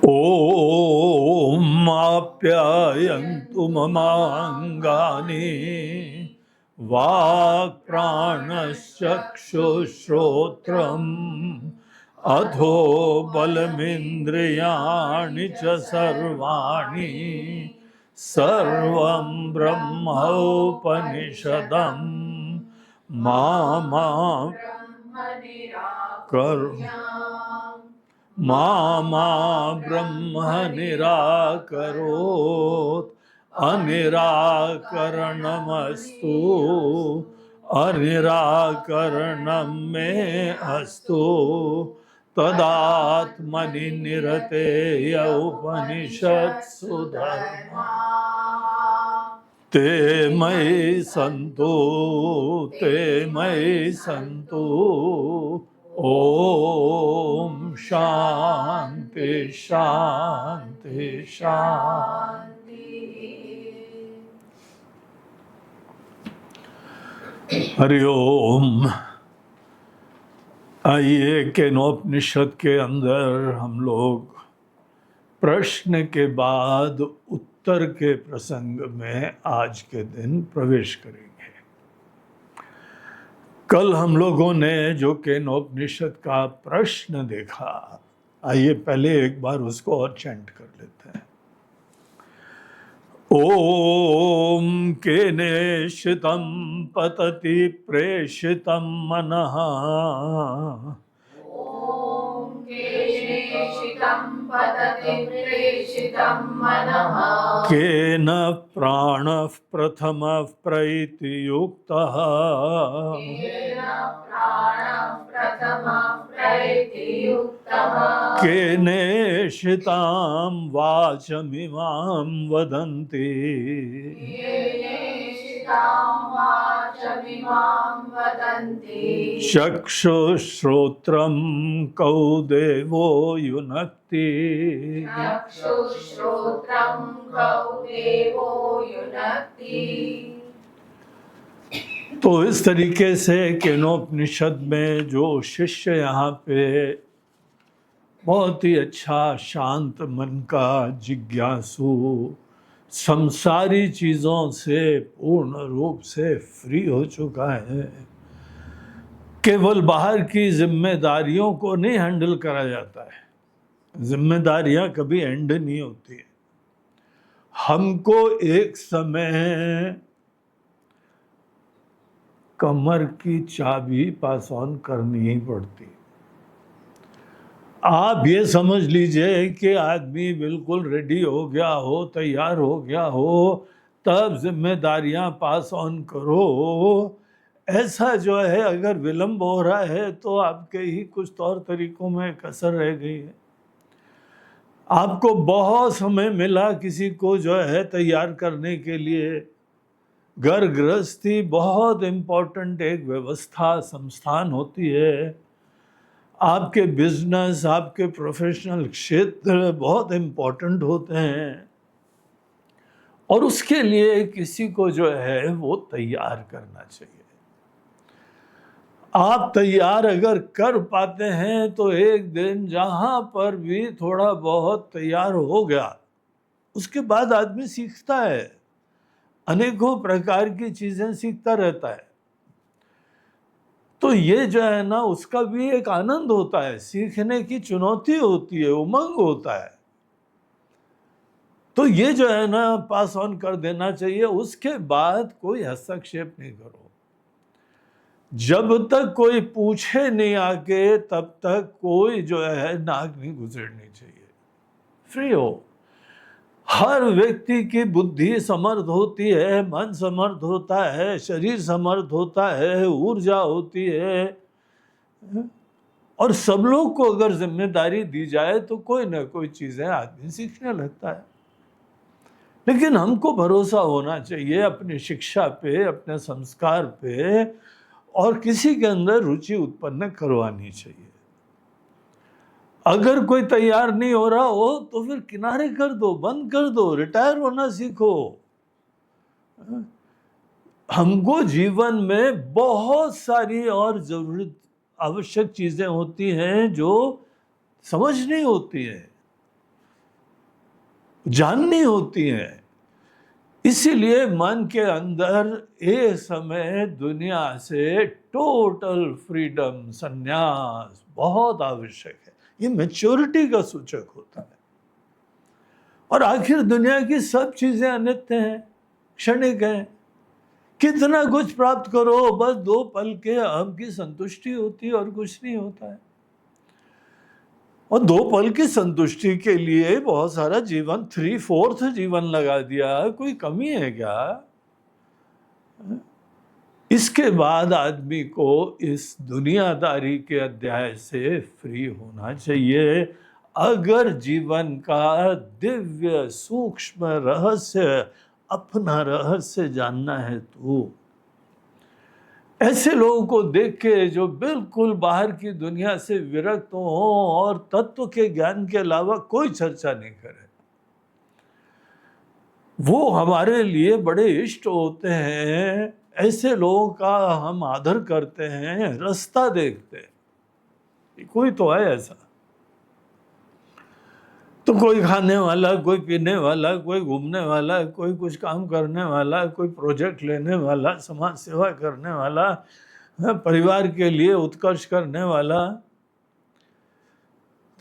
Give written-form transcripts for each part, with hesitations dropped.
ॐ आप्यायन्तु ममाङ्गानि वाक्प्राणश्चक्षुश्रोत्रम् अथो बलमिन्द्रियाणि च सर्वाणि सर्वं ब्रह्मोपनिषदम् मामा मामा ब्रह्म निराकरोत् अनिराकरणमस्तु अनिराकरणं मे अस्तु तदात्मनि निरतेय उपनिषत्सु धर्मा ते मयि सन्तु ओम शांति शांति शांति। हरिओम। आइए केनोपनिषद के अंदर हम लोग प्रश्न के बाद उत्तर के प्रसंग में आज के दिन प्रवेश करेंगे। कल हम लोगों ने जो केनोपनिषद का प्रश्न देखा, आइए पहले एक बार उसको और चैंट कर लेते हैं। ओम केनेशितं पतति प्रेषितं मनः केन प्राणः प्रथमः प्रैतियुक्तः केनेषितां वाचमिमां वदन्ति चक्षुश्रोत्रं कौ देवो युनक्ति तो इस तरीके से केनोपनिषद में जो शिष्य यहाँ पे बहुत ही अच्छा शांत मन का जिज्ञासु संसारी चीज़ों से पूर्ण रूप से फ्री हो चुका है, केवल बाहर की जिम्मेदारियों को नहीं हैंडल करा जाता है। जिम्मेदारियां कभी एंड नहीं होती है। हमको एक समय कमर की चाबी पास ऑन करनी ही पड़ती। आप ये समझ लीजिए कि आदमी बिल्कुल रेडी हो गया हो, तैयार हो गया हो, तब जिम्मेदारियां पास ऑन करो। ऐसा जो है अगर विलंब हो रहा है तो आपके ही कुछ तौर तरीकों में कसर रह गई है। आपको बहुत समय मिला किसी को जो है तैयार करने के लिए। घर गृहस्थी बहुत इम्पोर्टेंट एक व्यवस्था संस्थान होती है। आपके बिजनेस, आपके प्रोफेशनल क्षेत्र बहुत इम्पोर्टेंट होते हैं और उसके लिए किसी को जो है वो तैयार करना चाहिए। आप तैयार अगर कर पाते हैं तो एक दिन जहां पर भी थोड़ा बहुत तैयार हो गया, उसके बाद आदमी सीखता है, अनेकों प्रकार की चीजें सीखता रहता है। तो ये जो है ना, उसका भी एक आनंद होता है, सीखने की चुनौती होती है, उमंग होता है। तो ये जो है ना पास ऑन कर देना चाहिए। उसके बाद कोई हस्तक्षेप नहीं करो। जब तक कोई पूछे नहीं आके, तब तक कोई जो है नाक नहीं गुजरनी चाहिए। फ्री हो। हर व्यक्ति की बुद्धि समर्थ होती है, मन समर्थ होता है, शरीर समर्थ होता है, ऊर्जा होती है, और सब लोग को अगर जिम्मेदारी दी जाए तो कोई ना कोई चीजें आदमी सीखने लगता है। लेकिन हमको भरोसा होना चाहिए अपनी शिक्षा पे, अपने संस्कार पे, और किसी के अंदर रुचि उत्पन्न करवानी चाहिए। अगर कोई तैयार नहीं हो रहा हो तो फिर किनारे कर दो, बंद कर दो, रिटायर होना सीखो। हमको जीवन में बहुत सारी और जरूरत आवश्यक चीजें होती हैं जो समझ नहीं होती है। जाननी होती हैं। इसीलिए मन के अंदर एक समय दुनिया से टोटल फ्रीडम, संन्यास बहुत आवश्यक है। ये मैच्योरिटी का सूचक होता है। और आखिर दुनिया की सब चीजें अनित्य हैं, क्षणिक हैं। कितना कुछ प्राप्त करो, बस 2 पल के अहम की संतुष्टि होती है और कुछ नहीं होता है। और 2 पल की संतुष्टि के लिए बहुत सारा जीवन, 3/4 जीवन लगा दिया, कोई कमी है क्या? इसके बाद आदमी को इस दुनियादारी के अध्याय से फ्री होना चाहिए। अगर जीवन का दिव्य सूक्ष्म रहस्य, अपना रहस्य जानना है तो ऐसे लोगों को देख के जो बिल्कुल बाहर की दुनिया से विरक्त हो और तत्व के ज्ञान के अलावा कोई चर्चा नहीं करे, वो हमारे लिए बड़े इष्ट होते हैं। ऐसे लोगों का हम आदर करते हैं, रास्ता देखते हैं। कोई तो है ऐसा, तो कोई खाने वाला, कोई पीने वाला, कोई घूमने वाला, कोई कुछ काम करने वाला, कोई प्रोजेक्ट लेने वाला, समाज सेवा करने वाला, परिवार के लिए उत्कर्ष करने वाला,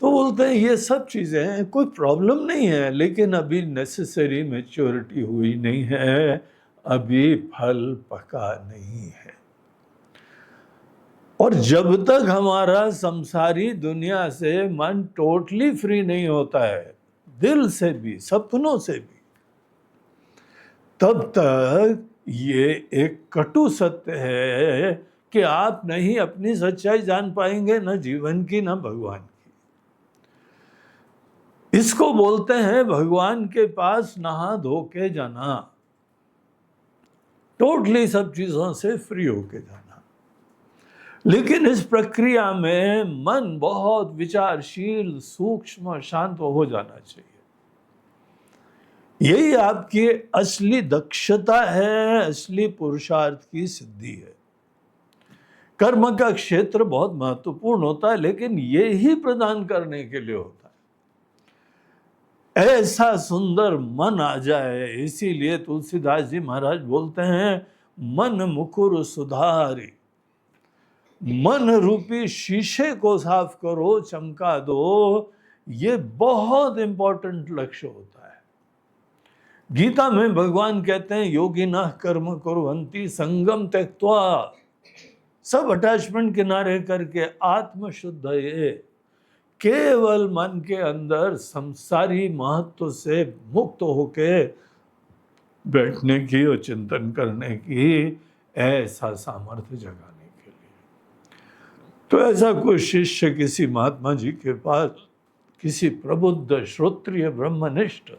तो बोलते हैं ये सब चीजें हैं, कोई प्रॉब्लम नहीं है, लेकिन अभी नेसेसरी मैच्योरिटी हुई नहीं है, अभी फल पका नहीं है। और जब तक हमारा संसारी दुनिया से मन टोटली फ्री नहीं होता है, दिल से भी, सपनों से भी, तब तक ये एक कटु सत्य है कि आप नहीं अपनी सच्चाई जान पाएंगे, न जीवन की न भगवान की। इसको बोलते हैं भगवान के पास नहा धो के जाना, टोटली सब चीजों से फ्री होके जाना। लेकिन इस प्रक्रिया में मन बहुत विचारशील, सूक्ष्म, शांत हो जाना चाहिए। यही आपकी असली दक्षता है, असली पुरुषार्थ की सिद्धि है। कर्म का क्षेत्र बहुत महत्वपूर्ण होता है, लेकिन ये ही प्रदान करने के लिए होता है। ऐसा सुंदर मन आ जाए, इसीलिए तुलसीदास जी महाराज बोलते हैं, मन मुकुर सुधारी। मन रूपी शीशे को साफ करो, चमका दो, ये बहुत इंपॉर्टेंट लक्ष्य होता है। गीता में भगवान कहते हैं, योगिनः कर्म कुर्वन्ति संगम त्यक्त्वा, सब अटैचमेंट किनारे करके आत्म शुद्ध ये, केवल मन के अंदर संसारी महत्व से मुक्त होके बैठने की और चिंतन करने की ऐसा सामर्थ्य जगाने के लिए। तो ऐसा कोई शिष्य किसी महात्मा जी के पास, किसी प्रबुद्ध श्रोत्रिय ब्रह्मनिष्ठ,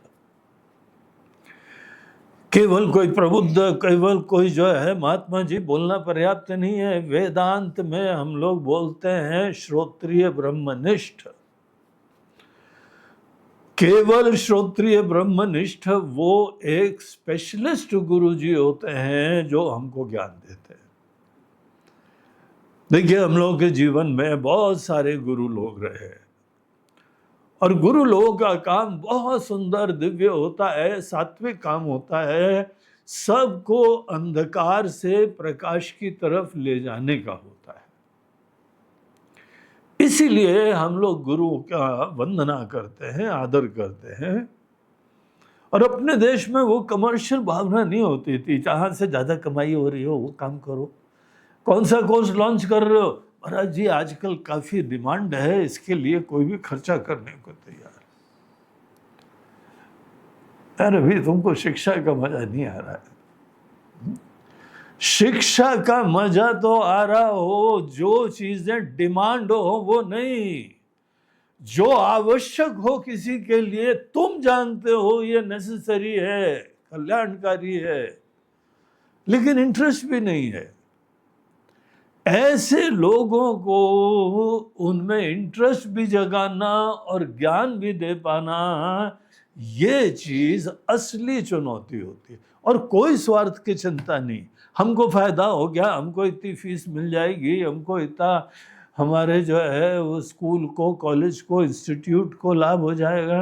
केवल कोई प्रबुद्ध, केवल कोई जो है महात्मा जी बोलना पर्याप्त नहीं है। वेदांत में हम लोग बोलते हैं श्रोत्रिय ब्रह्मनिष्ठ। केवल श्रोत्रिय ब्रह्मनिष्ठ वो एक स्पेशलिस्ट गुरुजी होते हैं जो हमको ज्ञान देते हैं। देखिए, हम लोगों के जीवन में बहुत सारे गुरु लोग रहे, और गुरु लोगों का काम बहुत सुंदर, दिव्य होता है, सात्विक काम होता है, सबको अंधकार से प्रकाश की तरफ ले जाने का होता है। इसीलिए हम लोग गुरु का वंदना करते हैं, आदर करते हैं। और अपने देश में वो कमर्शियल भावना नहीं होती थी, जहां से ज्यादा कमाई हो रही हो वो काम करो। कौन सा कोर्स लॉन्च कर रहे हो, महाराज जी आजकल काफी डिमांड है, इसके लिए कोई भी खर्चा करने को तैयार। यार अभी तुमको शिक्षा का मजा नहीं आ रहा है। शिक्षा का मजा तो आ रहा हो, जो चीजें डिमांड हो वो नहीं, जो आवश्यक हो किसी के लिए, तुम जानते हो ये नेसेसरी है, कल्याणकारी है, लेकिन इंटरेस्ट भी नहीं है। ऐसे लोगों को उनमें इंटरेस्ट भी जगाना और ज्ञान भी दे पाना, ये चीज असली चुनौती होती है। और कोई स्वार्थ की चिंता नहीं, हमको फायदा हो गया, हमको इतनी फीस मिल जाएगी, हमको इतना हमारे जो है वो स्कूल को, कॉलेज को, इंस्टीट्यूट को लाभ हो जाएगा।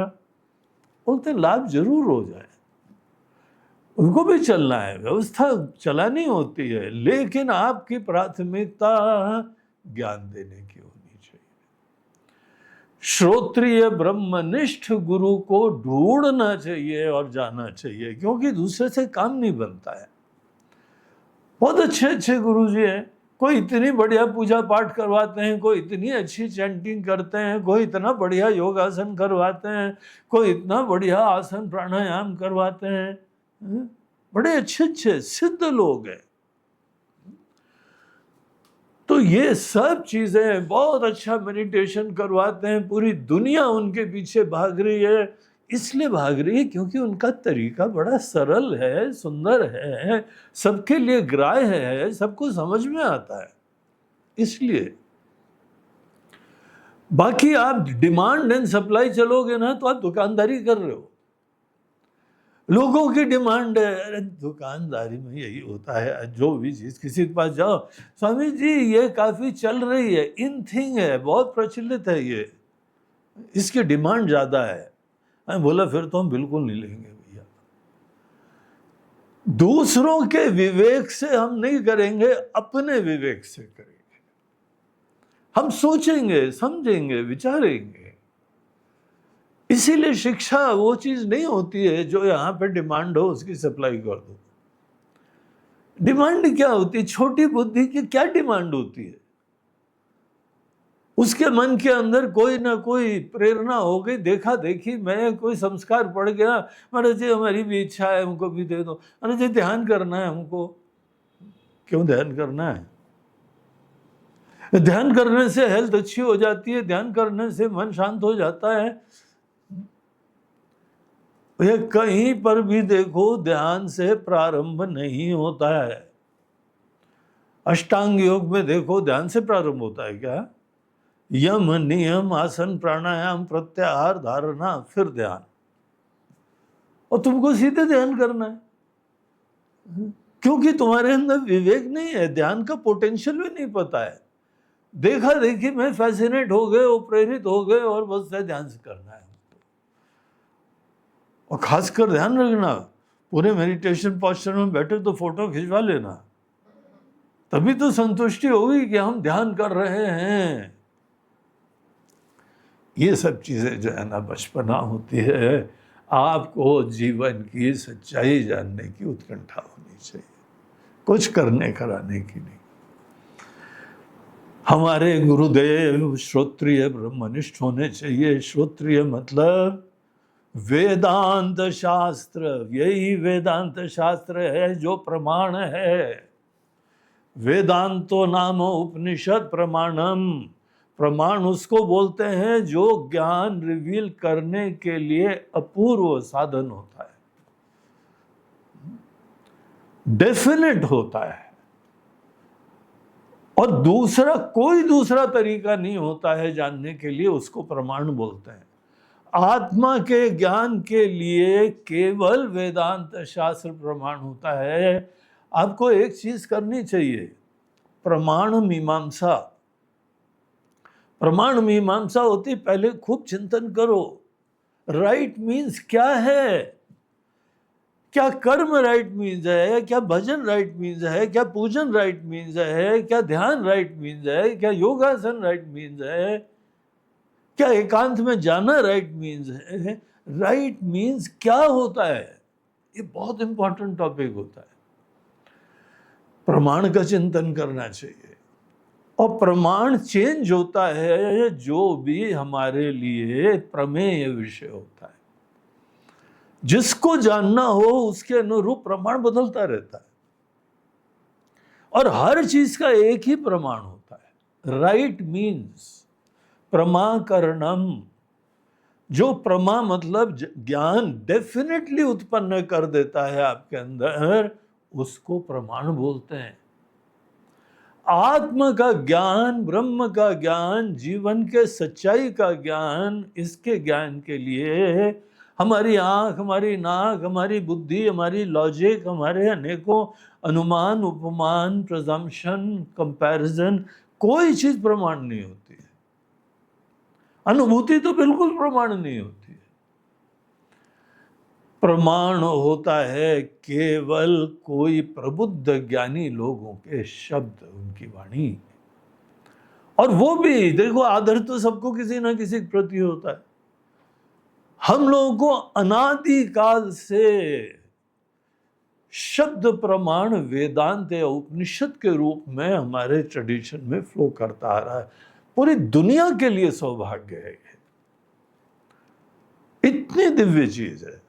बोलते लाभ जरूर हो जाए, उनको भी चलना है, व्यवस्था चलानी होती है, लेकिन आपकी प्राथमिकता ज्ञान देने की होनी चाहिए। श्रोत्रिय ब्रह्मनिष्ठ गुरु को ढूंढना चाहिए और जाना चाहिए, क्योंकि दूसरे से काम नहीं बनता है। बहुत अच्छे अच्छे गुरु जी हैं, कोई इतनी बढ़िया पूजा पाठ करवाते हैं, कोई इतनी अच्छी चैंटिंग करते हैं, कोई इतना बढ़िया योगासन करवाते हैं, कोई इतना बढ़िया आसन प्राणायाम करवाते हैं, बड़े अच्छे अच्छे सिद्ध लोग हैं। तो ये सब चीजें, बहुत अच्छा मेडिटेशन करवाते हैं, पूरी दुनिया उनके पीछे भाग रही है। इसलिए भाग रही है क्योंकि उनका तरीका बड़ा सरल है, सुंदर है, सबके लिए ग्राह्य है, सबको समझ में आता है। इसलिए बाकी आप डिमांड एंड सप्लाई चलोगे ना तो आप दुकानदारी कर रहे हो। लोगों की डिमांड है, अरे दुकानदारी में यही होता है, जो भी चीज किसी के पास जाओ, स्वामी जी ये काफी चल रही है, इन थिंग है, बहुत प्रचलित है, ये इसकी डिमांड ज्यादा है। मैं बोला फिर तो हम बिल्कुल नहीं लेंगे भैया। दूसरों के विवेक से हम नहीं करेंगे, अपने विवेक से करेंगे। हम सोचेंगे, समझेंगे, विचारेंगे। इसीलिए शिक्षा वो चीज नहीं होती है जो यहां पे डिमांड हो उसकी सप्लाई कर दो। डिमांड क्या होती है? छोटी बुद्धि की क्या डिमांड होती है? उसके मन के अंदर कोई ना कोई प्रेरणा हो गई, देखा देखी में कोई संस्कार पड़ गया, महाराज जी हमारी भी इच्छा है, हमको भी दे दो। महाराज जी ध्यान करना है हमको। क्यों ध्यान करना है? ध्यान करने से हेल्थ अच्छी हो जाती है, ध्यान करने से मन शांत हो जाता है। ये कहीं पर भी देखो ध्यान से प्रारंभ नहीं होता है। अष्टांग योग में देखो ध्यान से प्रारंभ होता है क्या? यम नियम आसन प्राणायाम प्रत्याहार धारणा फिर ध्यान, और तुमको सीधे ध्यान करना है, क्योंकि तुम्हारे अंदर विवेक नहीं है, ध्यान का पोटेंशियल भी नहीं पता है। देखा देखी में फैसिनेट हो गए, वो प्रेरित हो गए और बस ध्यान से करना है। और खासकर ध्यान रखना, पूरे मेडिटेशन पोस्चर में बैठे तो फोटो खिंचवा लेना, तभी तो संतुष्टि होगी कि हम ध्यान कर रहे हैं। ये सब चीजें जो है ना बचपना होती है। आपको जीवन की सच्चाई जानने की उत्कंठा होनी चाहिए, कुछ करने कराने की नहीं। हमारे गुरुदेव श्रोत्रिय ब्रह्मनिष्ठ होने चाहिए। श्रोत्रिय मतलब वेदांत शास्त्र, यही वेदांत शास्त्र है जो प्रमाण है। वेदांतो नाम उपनिषद प्रमाणम, प्रमाण उसको बोलते हैं जो ज्ञान रिवील करने के लिए अपूर्व साधन होता है, डेफिनेट होता है, और दूसरा कोई दूसरा तरीका नहीं होता है जानने के लिए, उसको प्रमाण बोलते हैं। आत्मा के ज्ञान के लिए केवल वेदांत शास्त्र प्रमाण होता है। आपको एक चीज करनी चाहिए, प्रमाण मीमांसा। प्रमाण मीमांसा होती, पहले खूब चिंतन करो, राइट मीन्स क्या है, क्या कर्म राइट मीन्स है, क्या भजन राइट मीन्स है, क्या पूजन राइट मीन्स है, क्या ध्यान राइट मीन्स है, क्या योगासन राइट मीन्स है, क्या एकांत में जाना राइट मीन्स है। राइट मीन्स क्या होता है, ये बहुत इंपॉर्टेंट टॉपिक होता है। प्रमाण का चिंतन करना चाहिए, और प्रमाण चेंज होता है जो भी हमारे लिए प्रमेय विषय होता है। जिसको जानना हो उसके अनुरूप प्रमाण बदलता रहता है, और हर चीज का एक ही प्रमाण होता है। राइट मीन्स प्रमाकरणम, जो प्रमा मतलब ज्ञान डेफिनेटली उत्पन्न कर देता है आपके अंदर, उसको प्रमाण बोलते हैं। आत्म का ज्ञान, ब्रह्म का ज्ञान, जीवन के सच्चाई का ज्ञान, इसके ज्ञान के लिए हमारी आंख, हमारी नाक, हमारी बुद्धि, हमारी लॉजिक, हमारे अनेकों अनुमान, उपमान, प्रजम्पशन, कंपैरिजन, कोई चीज प्रमाण नहीं होती है। अनुभूति तो बिल्कुल प्रमाण नहीं होती है। प्रमाण होता है केवल कोई प्रबुद्ध ज्ञानी लोगों के शब्द, उनकी वाणी। और वो भी देखो, आदर तो सबको किसी ना किसी के प्रति होता है। हम लोगों को अनादिकाल से शब्द प्रमाण वेदांत या उपनिषद के रूप में हमारे ट्रेडिशन में फ्लो करता आ रहा है। पूरी दुनिया के लिए सौभाग्य है, इतनी दिव्य चीज है।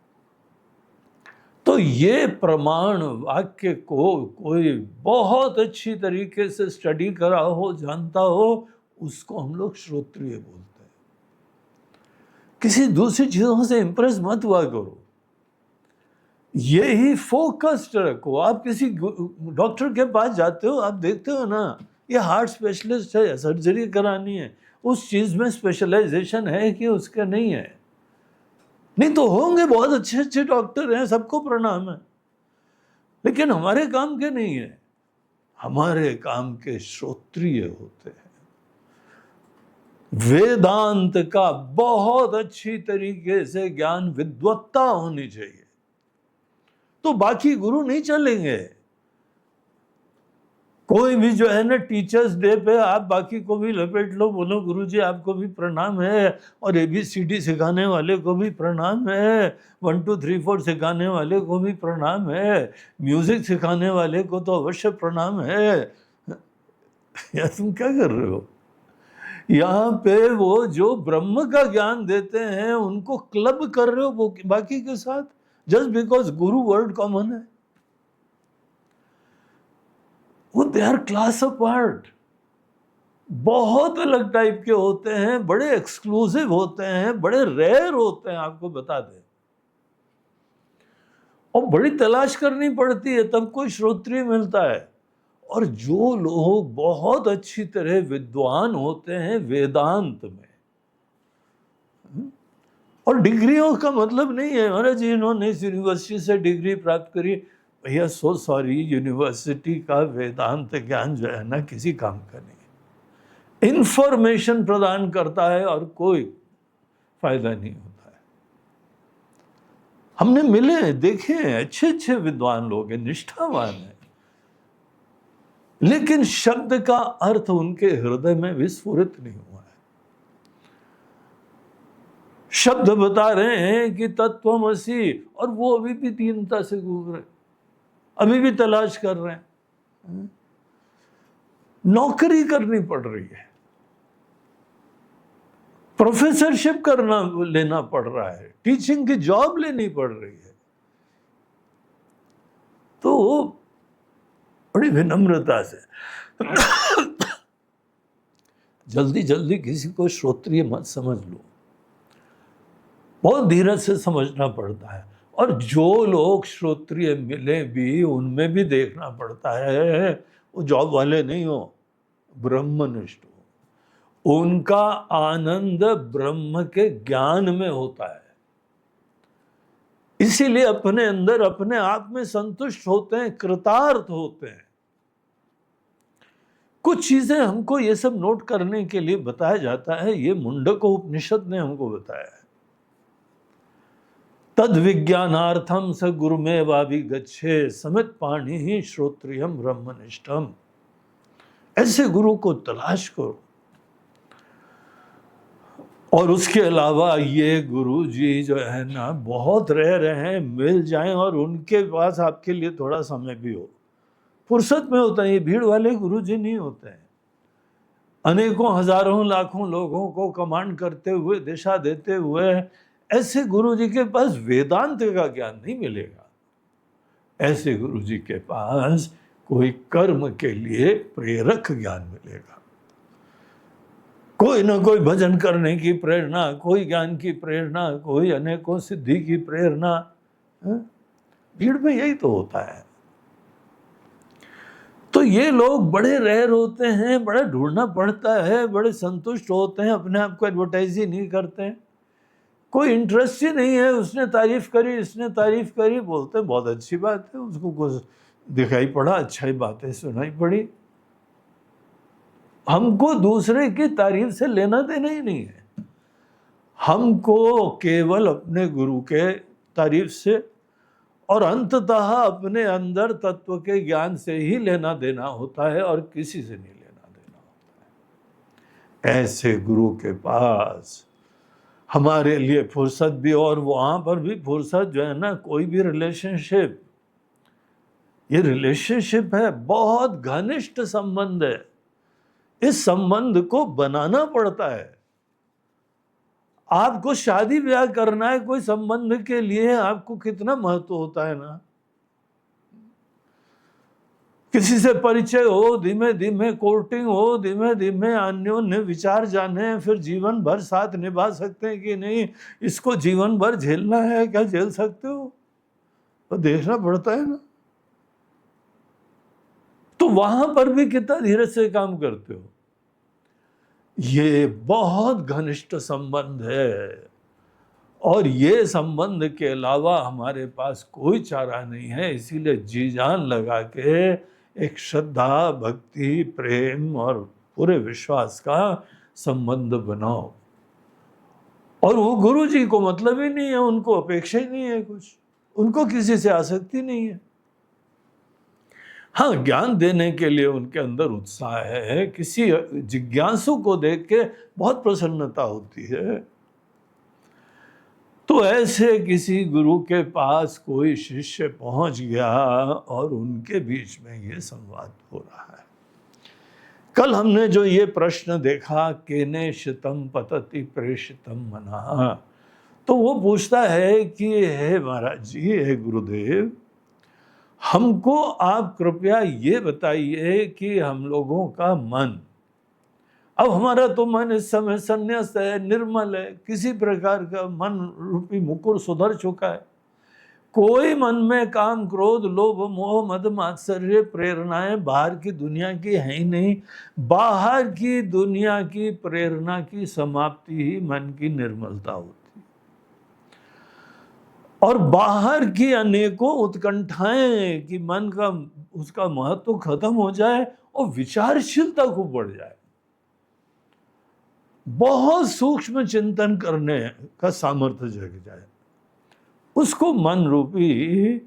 तो ये प्रमाण वाक्य को कोई बहुत अच्छी तरीके से स्टडी करा हो, जानता हो, उसको हम लोग श्रोत्रिय बोलते हैं। किसी दूसरी चीजों से इंप्रेस मत हुआ करो, यही फोकस्ड रखो। आप किसी डॉक्टर के पास जाते हो, आप देखते हो ना, ये हार्ट स्पेशलिस्ट है, सर्जरी करानी है, उस चीज में स्पेशलाइजेशन है कि उसका नहीं है? नहीं तो होंगे, बहुत अच्छे अच्छे डॉक्टर हैं, सबको प्रणाम है, लेकिन हमारे काम के नहीं है। हमारे काम के श्रोत्रिय होते हैं। वेदांत का बहुत अच्छी तरीके से ज्ञान, विद्वत्ता होनी चाहिए, तो बाकी गुरु नहीं चलेंगे। कोई भी जो है ना, टीचर्स डे पे आप बाकी को भी लपेट लो, बोलो गुरुजी आपको भी प्रणाम है, और ABCD सिखाने वाले को भी प्रणाम है, 1 2 3 4 सिखाने वाले को भी प्रणाम है, म्यूजिक सिखाने वाले को तो अवश्य प्रणाम है। यार तुम क्या कर रहे हो? यहाँ पे वो जो ब्रह्म का ज्ञान देते हैं उनको क्लब कर रहे हो वो बाकी के साथ, just because Guru word common है। वो दे आर क्लास अपार्ट, बहुत अलग टाइप के होते हैं, बड़े एक्सक्लूसिव होते हैं, बड़े रेयर होते हैं, आपको बता दें। और बड़ी तलाश करनी पड़ती है तब कोई श्रोत्रिय मिलता है। और जो लोग बहुत अच्छी तरह विद्वान होते हैं वेदांत में, और डिग्रियों का मतलब नहीं है महाराज जी इन्होंने इस यूनिवर्सिटी से डिग्री प्राप्त करी, भैया सो सॉरी, यूनिवर्सिटी का वेदांत ज्ञान जो है ना किसी काम का नहीं, इंफॉर्मेशन प्रदान करता है और कोई फायदा नहीं होता है। हमने मिले, देखे, अच्छे अच्छे विद्वान लोग हैं, निष्ठावान हैं, लेकिन शब्द का अर्थ उनके हृदय में विस्फुरित नहीं हुआ है। शब्द बता रहे हैं कि तत्वमसि, और वो अभी भी दीनता से घूम रहे, अभी भी तलाश कर रहे हैं। नौकरी करनी पड़ रही है, प्रोफेसरशिप करना लेना पड़ रहा है, टीचिंग की जॉब लेनी पड़ रही है, तो बड़ी विनम्रता से जल्दी जल्दी किसी को श्रोत्रिय मत समझ लो, बहुत धीरज से समझना पड़ता है। और जो लोग श्रोत्रिय मिले भी उनमें भी देखना पड़ता है वो जॉब वाले नहीं हो, ब्रह्मनिष्ठ हो, उनका आनंद ब्रह्म के ज्ञान में होता है, इसीलिए अपने अंदर अपने आप में संतुष्ट होते हैं, कृतार्थ होते हैं। कुछ चीजें हमको ये सब नोट करने के लिए बताया जाता है, ये मुंडको उपनिषद ने हमको बताया है। तद विज्ञानार्थम स गुरुमेवाभिगच्छे समित पाणि ही श्रोत्रियम ब्रह्मनिष्ठम। ऐसे गुरु को तलाश करो। और उसके अलावा ये गुरु जी जो है ना बहुत रह रहे हैं, मिल जाएं और उनके पास आपके लिए थोड़ा समय भी हो, फुर्सत में होता है। ये भीड़ वाले गुरु जी नहीं होते हैं, अनेकों हजारों लाखों लोगों को कमांड करते हुए, दिशा देते हुए, ऐसे गुरु जी के पास वेदांत का ज्ञान नहीं मिलेगा। ऐसे गुरु जी के पास कोई कर्म के लिए प्रेरक ज्ञान मिलेगा, कोई ना कोई भजन करने की प्रेरणा, कोई ज्ञान की प्रेरणा, कोई अनेकों सिद्धि की प्रेरणा। भीड़ में यही तो होता है। तो ये लोग बड़े रेयर होते हैं, बड़ा ढूंढना पड़ता है, बड़े संतुष्ट होते हैं, अपने आप को एडवर्टाइज ही नहीं करते हैं, कोई इंटरेस्ट ही नहीं है। उसने तारीफ करी, इसने तारीफ करी, बोलते बहुत अच्छी बात है, उसको कुछ दिखाई पड़ा, अच्छा ही बातें सुनाई पड़ी। हमको दूसरे की तारीफ से लेना देना ही नहीं है, हमको केवल अपने गुरु के तारीफ से और अंततः अपने अंदर तत्व के ज्ञान से ही लेना देना होता है और किसी से नहीं लेना देना होता है। ऐसे गुरु के पास हमारे लिए फुर्सत भी, और वहां पर भी फुर्सत जो है ना, कोई भी रिलेशनशिप, ये रिलेशनशिप है, बहुत घनिष्ठ संबंध है, इस संबंध को बनाना पड़ता है। आपको शादी ब्याह करना है कोई संबंध के लिए, आपको कितना महत्व होता है ना। किसी से परिचय हो, धीमे धीमे कोर्टिंग हो, धीमे धीमे अन्योन्य विचार जाने, फिर जीवन भर साथ निभा सकते हैं कि नहीं, इसको जीवन भर झेलना है, क्या झेल सकते हो, तो देखना पड़ता है ना। तो वहां पर भी कितना धीरे से काम करते हो। ये बहुत घनिष्ठ संबंध है, और ये संबंध के अलावा हमारे पास कोई चारा नहीं है। इसीलिए जी जान लगा के एक श्रद्धा, भक्ति, प्रेम और पूरे विश्वास का संबंध बनाओ। और वो गुरु जी को मतलब ही नहीं है, उनको अपेक्षा ही नहीं है कुछ, उनको किसी से आसक्ति नहीं है। हाँ, ज्ञान देने के लिए उनके अंदर उत्साह है, किसी जिज्ञासु को देख के बहुत प्रसन्नता होती है। तो ऐसे किसी गुरु के पास कोई शिष्य पहुंच गया और उनके बीच में ये संवाद हो रहा है। कल हमने जो ये प्रश्न देखा, केने शितम पतति प्रेषितम मना, तो वो पूछता है कि हे महाराज जी, हे गुरुदेव, हमको आप कृपया ये बताइए कि हम लोगों का मन, अब हमारा तो मन इस समय संन्यास्त है, निर्मल है, किसी प्रकार का मन रूपी मुकुर सुधर चुका है, कोई मन में काम, क्रोध, लोभ, मोह, मद, मात्सर्य प्रेरणाएं बाहर की दुनिया की है ही नहीं। बाहर की दुनिया की प्रेरणा की समाप्ति ही मन की निर्मलता होती है। और बाहर की अनेकों उत्कंठाएं कि मन का उसका महत्व खत्म हो जाए और विचारशीलता खूब बढ़ जाए, बहुत सूक्ष्म चिंतन करने का सामर्थ्य जग जाए, उसको मन रूपी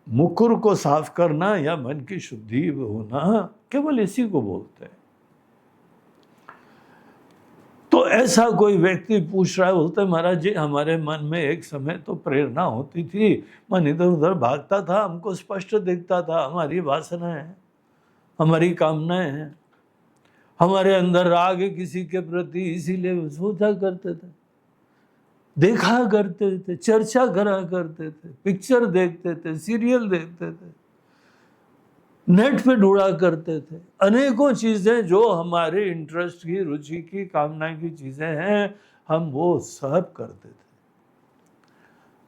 मुकुर को साफ करना या मन की शुद्धि होना, केवल इसी को बोलते हैं। तो ऐसा कोई व्यक्ति पूछ रहा है, बोलते हैं महाराज जी, हमारे मन में एक समय तो प्रेरणा होती थी, मन इधर उधर भागता था, हमको स्पष्ट दिखता था, हमारी वासना है, हमारी कामनाएं हैं, हमारे अंदर राग है किसी के प्रति, इसीलिए सोचा करते थे, देखा करते थे, चर्चा करा करते थे, पिक्चर देखते थे, सीरियल देखते थे, नेट पे ढूंढा करते थे, अनेकों चीजें जो हमारे इंटरेस्ट की, रुचि की, कामना की चीजें हैं, हम वो सब करते थे।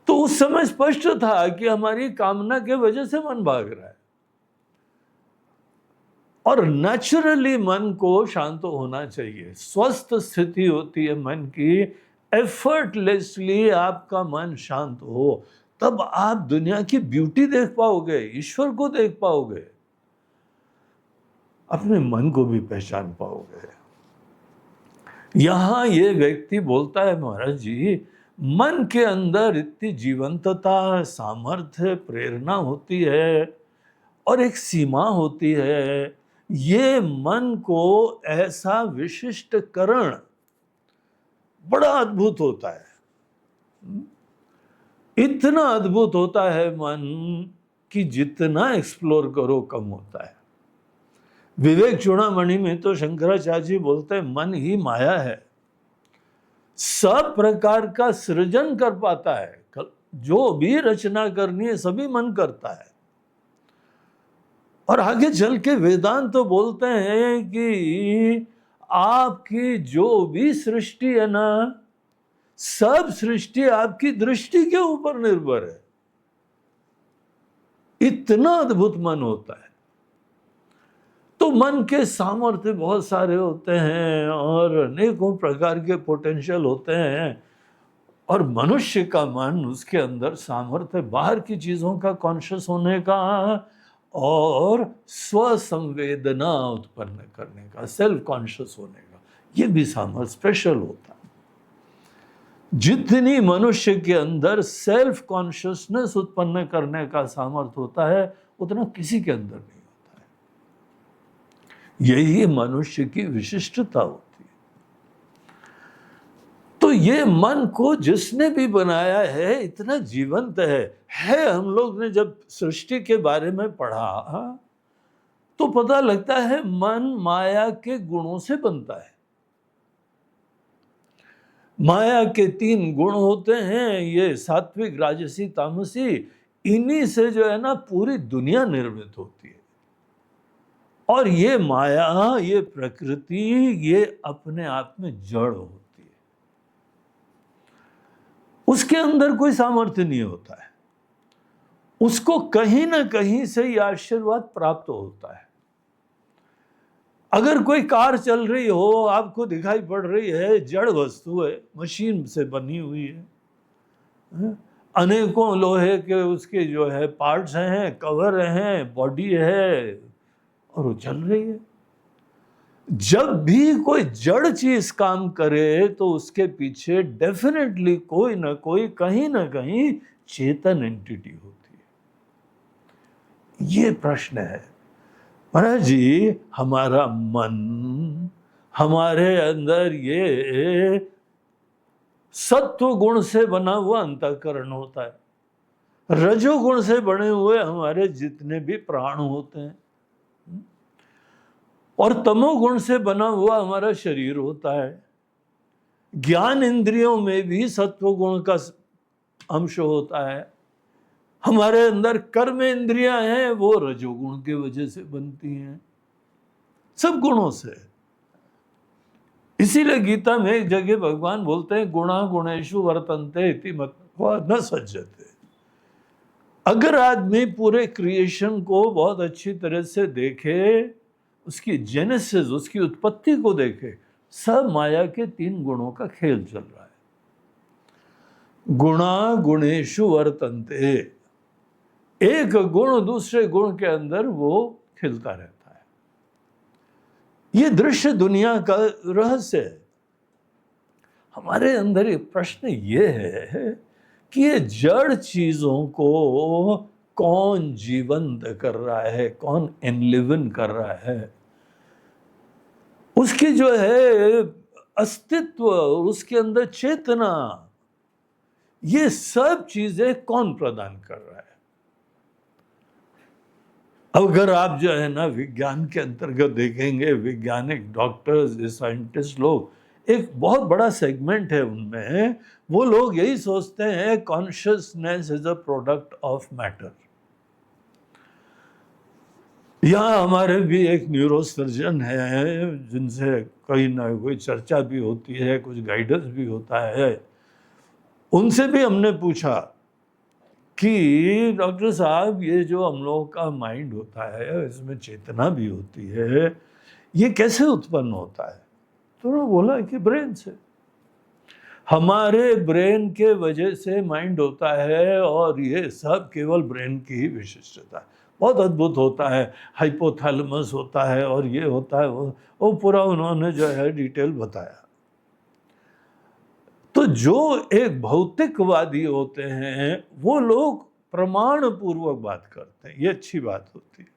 तो उस समय स्पष्ट था कि हमारी कामना के वजह से मन भाग रहा है, और नेचुरली मन को शांत होना चाहिए, स्वस्थ स्थिति होती है मन की, एफर्टलेसली आपका मन शांत हो, तब आप दुनिया की ब्यूटी देख पाओगे, ईश्वर को देख पाओगे, अपने मन को भी पहचान पाओगे। यहां ये व्यक्ति बोलता है, महाराज जी, मन के अंदर इतनी जीवंतता, सामर्थ्य, प्रेरणा होती है और एक सीमा होती है, ये मन को ऐसा विशिष्टकरण बड़ा अद्भुत होता है, इतना अद्भुत होता है मन कि जितना एक्सप्लोर करो कम होता है। विवेक चूड़ामणि में तो शंकराचार्य जी बोलते हैं, मन ही माया है, सब प्रकार का सृजन कर पाता है, जो भी रचना करनी है सभी मन करता है। और आगे चल के वेदांत तो बोलते हैं कि आपकी जो भी सृष्टि है ना, सब सृष्टि आपकी दृष्टि के ऊपर निर्भर है, इतना अद्भुत मन होता है। तो मन के सामर्थ्य बहुत सारे होते हैं और अनेकों प्रकार के पोटेंशियल होते हैं, और मनुष्य का मन, उसके अंदर सामर्थ्य बाहर की चीजों का कॉन्शियस होने का और स्वसंवेदना उत्पन्न करने का, सेल्फ कॉन्शियस होने का, ये भी सामर्थ्य स्पेशल होता है। जितनी मनुष्य के अंदर सेल्फ कॉन्शियसनेस उत्पन्न करने का सामर्थ्य होता है, उतना किसी के अंदर नहीं होता है। यही मनुष्य की विशिष्टता होती है। तो ये मन को जिसने भी बनाया है इतना जीवंत है। हम लोग ने जब सृष्टि के बारे में पढ़ा तो पता लगता है मन माया के गुणों से बनता है। माया के 3 गुण होते हैं, ये सात्विक, राजसी, तामसी। इन्हीं से जो है ना पूरी दुनिया निर्मित होती है। और ये माया, ये प्रकृति, ये अपने आप में जड़ होती है। उसके अंदर कोई सामर्थ्य नहीं होता है। उसको कहीं ना कहीं से ये आशीर्वाद प्राप्त होता है। अगर कोई कार चल रही हो, आपको दिखाई पड़ रही है, जड़ वस्तु है, मशीन से बनी हुई है, अनेकों लोहे के उसके जो है पार्ट्स हैं, कवर हैं, बॉडी है, और वो चल रही है। जब भी कोई जड़ चीज काम करे तो उसके पीछे डेफिनेटली कोई ना कोई, कहीं ना कहीं चेतन एंटिटी होती है। ये प्रश्न है महाराज जी। हमारा मन, हमारे अंदर ये सत्व गुण से बना हुआ अंतःकरण होता है। रजोगुण से बने हुए हमारे जितने भी प्राण होते हैं, और तमोगुण से बना हुआ हमारा शरीर होता है। ज्ञान इंद्रियों में भी सत्व गुण का अंश होता है। हमारे अंदर कर्म इंद्रियां हैं, वो रजोगुण की वजह से बनती हैं, सब गुणों से। इसीलिए गीता में एक जगह भगवान बोलते हैं, गुणा गुणेषु वर्तन्ते इति मत्वा न सज्जते। अगर आदमी पूरे क्रिएशन को बहुत अच्छी तरह से देखे, उसकी जेनेसिस, उसकी उत्पत्ति को देखे, सब माया के 3 गुणों का खेल चल रहा है। गुणा गुणेषु वर्तन्ते, एक गुण दूसरे गुण के अंदर वो खिलता रहता है। ये दृश्य दुनिया का रहस्य है। हमारे अंदर एक प्रश्न ये है कि ये जड़ चीजों को कौन जीवंत कर रहा है, कौन एनलिवन कर रहा है, उसकी जो है अस्तित्व, उसके अंदर चेतना, ये सब चीजें कौन प्रदान कर रहा है। अगर आप जो है ना विज्ञान के अंतर्गत देखेंगे, वैज्ञानिक, डॉक्टर्स, साइंटिस्ट लोग, एक बहुत बड़ा सेगमेंट है उनमें, वो लोग यही सोचते हैं consciousness is a product of matter. यहाँ हमारे भी एक न्यूरोसर्जन है जिनसे कहीं ना कोई चर्चा भी होती है, कुछ गाइडेंस भी होता है। उनसे भी हमने पूछा कि डॉक्टर साहब, ये जो हम लोगों का माइंड होता है, इसमें चेतना भी होती है, ये कैसे उत्पन्न होता है? तो उन्होंने बोला कि ब्रेन से। हमारे ब्रेन के वजह से माइंड होता है, और ये सब केवल ब्रेन की ही विशिष्टता है। बहुत अद्भुत होता है, हाइपोथैलेमस होता है, और ये होता है, वो पूरा उन्होंने जो है डिटेल बताया। तो जो एक भौतिकवादी होते हैं वो लोग प्रमाण पूर्वक बात करते हैं, ये अच्छी बात होती है।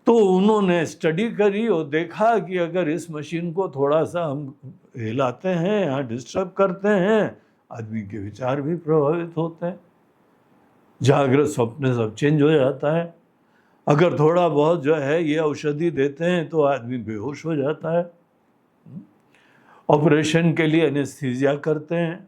तो उन्होंने स्टडी करी और देखा कि अगर इस मशीन को थोड़ा सा हम हिलाते हैं, यहाँ डिस्टर्ब करते हैं, आदमी के विचार भी प्रभावित होते हैं, जागृत स्वप्न सब चेंज हो जाता है। अगर थोड़ा बहुत जो है ये औषधि देते हैं तो आदमी बेहोश हो जाता है। ऑपरेशन के लिए एनेस्थीसिया करते हैं।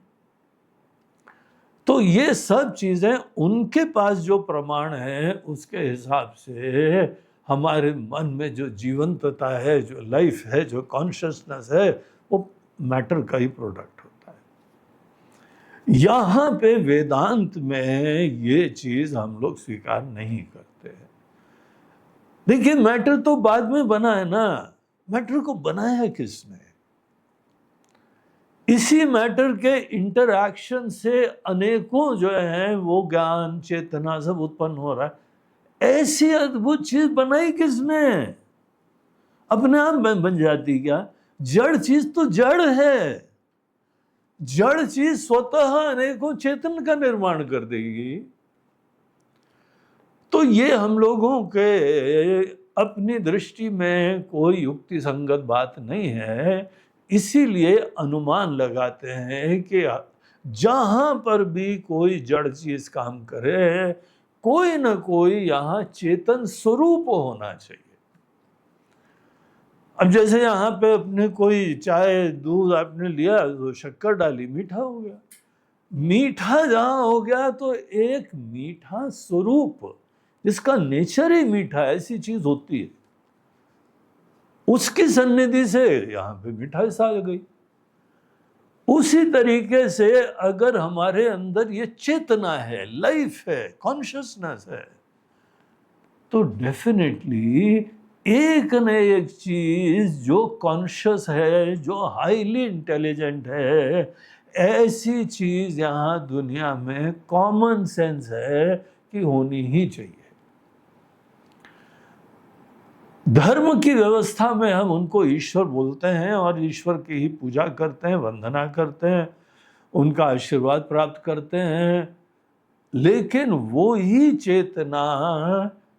तो ये सब चीजें उनके पास जो प्रमाण है उसके हिसाब से हमारे मन में जो जीवंतता है, जो लाइफ है, जो कॉन्शियसनेस है, वो मैटर का ही प्रोडक्ट होता है। यहाँ पे वेदांत में ये चीज हम लोग स्वीकार नहीं करते हैं। देखिए, मैटर तो बाद में बना है ना, मैटर को बनाया किसने? इसी मैटर के इंटरैक्शन से अनेकों जो है वो ज्ञान, चेतना सब उत्पन्न हो रहा है। ऐसी अद्भुत चीज बनाई किसने? अपने आप में बन जाती क्या? जड़ चीज तो जड़ है, जड़ चीज स्वतः अनेकों चेतन का निर्माण कर देगी। तो ये हम लोगों के अपनी दृष्टि में कोई युक्ति संगत बात नहीं है। इसीलिए अनुमान लगाते हैं कि जहां पर भी कोई जड़ चीज काम करे, कोई ना कोई यहां चेतन स्वरूप होना चाहिए। अब जैसे यहाँ पे अपने कोई चाय दूध आपने लिया तो शक्कर डाली, मीठा हो गया। मीठा जहां हो गया तो एक मीठा स्वरूप जिसका नेचर ही मीठा, ऐसी चीज होती है, उसकी सन्निधि से यहाँ पे मिठास आ गई। उसी तरीके से अगर हमारे अंदर ये चेतना है, लाइफ है, कॉन्शियसनेस है, तो डेफिनेटली एक न एक चीज जो कॉन्शियस है, जो हाईली इंटेलिजेंट है, ऐसी चीज यहाँ दुनिया में कॉमन सेंस है कि होनी ही चाहिए। धर्म की व्यवस्था में हम उनको ईश्वर बोलते हैं और ईश्वर की ही पूजा करते हैं, वंदना करते हैं, उनका आशीर्वाद प्राप्त करते हैं। लेकिन वो ही चेतना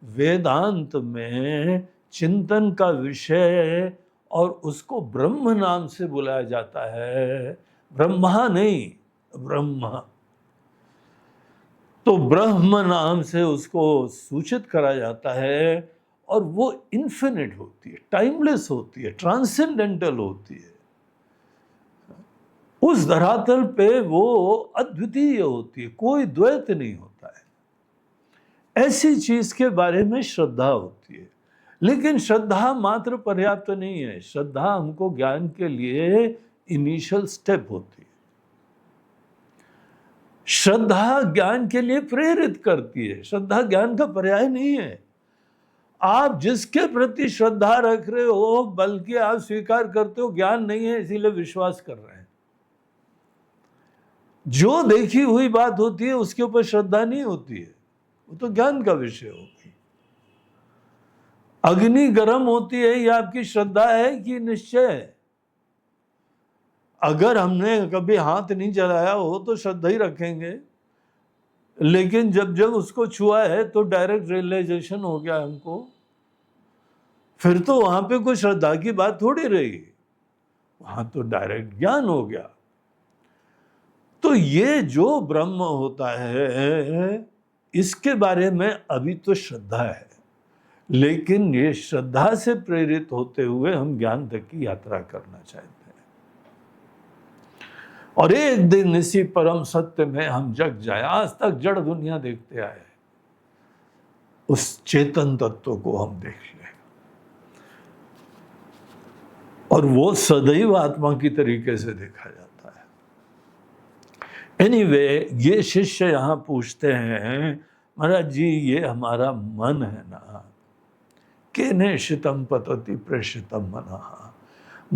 वेदांत में चिंतन का विषय और उसको ब्रह्म नाम से बुलाया जाता है, ब्रह्मा नहीं, ब्रह्मा। तो ब्रह्म नाम से उसको सूचित करा जाता है और वो इन्फिनिट होती है, टाइमलेस होती है, ट्रांसेंडेंटल होती है। उस धरातल पे वो अद्वितीय होती है, कोई द्वैत नहीं होता है। ऐसी चीज के बारे में श्रद्धा होती है। लेकिन श्रद्धा मात्र पर्याप्त नहीं है। श्रद्धा हमको ज्ञान के लिए इनिशियल स्टेप होती है। श्रद्धा ज्ञान के लिए प्रेरित करती है। श्रद्धा ज्ञान का पर्याय नहीं है। आप जिसके प्रति श्रद्धा रख रहे हो, बल्कि आप स्वीकार करते हो ज्ञान नहीं है, इसीलिए विश्वास कर रहे हैं। जो देखी हुई बात होती है उसके ऊपर श्रद्धा नहीं होती है, वो तो ज्ञान का विषय होगी। अग्नि गर्म होती है, ये आपकी श्रद्धा है कि निश्चय है? अगर हमने कभी हाथ नहीं जलाया हो तो श्रद्धा ही रखेंगे, लेकिन जब जब उसको छुआ है तो डायरेक्ट रियलाइजेशन हो गया हमको, फिर तो वहां पे कोई श्रद्धा की बात थोड़ी रही, वहां तो डायरेक्ट ज्ञान हो गया। तो ये जो ब्रह्म होता है, इसके बारे में अभी तो श्रद्धा है, लेकिन ये श्रद्धा से प्रेरित होते हुए हम ज्ञान तक की यात्रा करना चाहते हैं। और एक दिन इसी परम सत्य में हम जग जाए। आज तक जड़ दुनिया देखते आए, उस चेतन तत्व को हम देख लें, और वो सदैव आत्मा की तरीके से देखा जाता है। एनीवे, ये शिष्य यहां पूछते हैं, महाराज जी ये हमारा मन है ना, केने शितम पतति प्रेषितम मनः।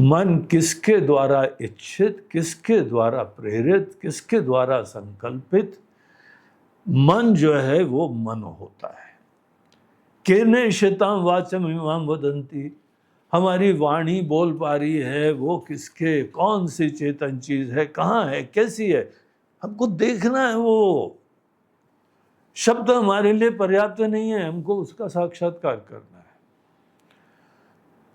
मन किसके द्वारा इच्छित, किसके द्वारा प्रेरित, किसके द्वारा संकल्पित, मन जो है वो मन होता है। केने शिताम वाचम इमाम वदंती, हमारी वाणी बोल पा रही है वो किसके, कौन सी चेतन चीज है, कहाँ है, कैसी है, हमको देखना है। वो शब्द हमारे लिए पर्याप्त नहीं है, हमको उसका साक्षात्कार करना है।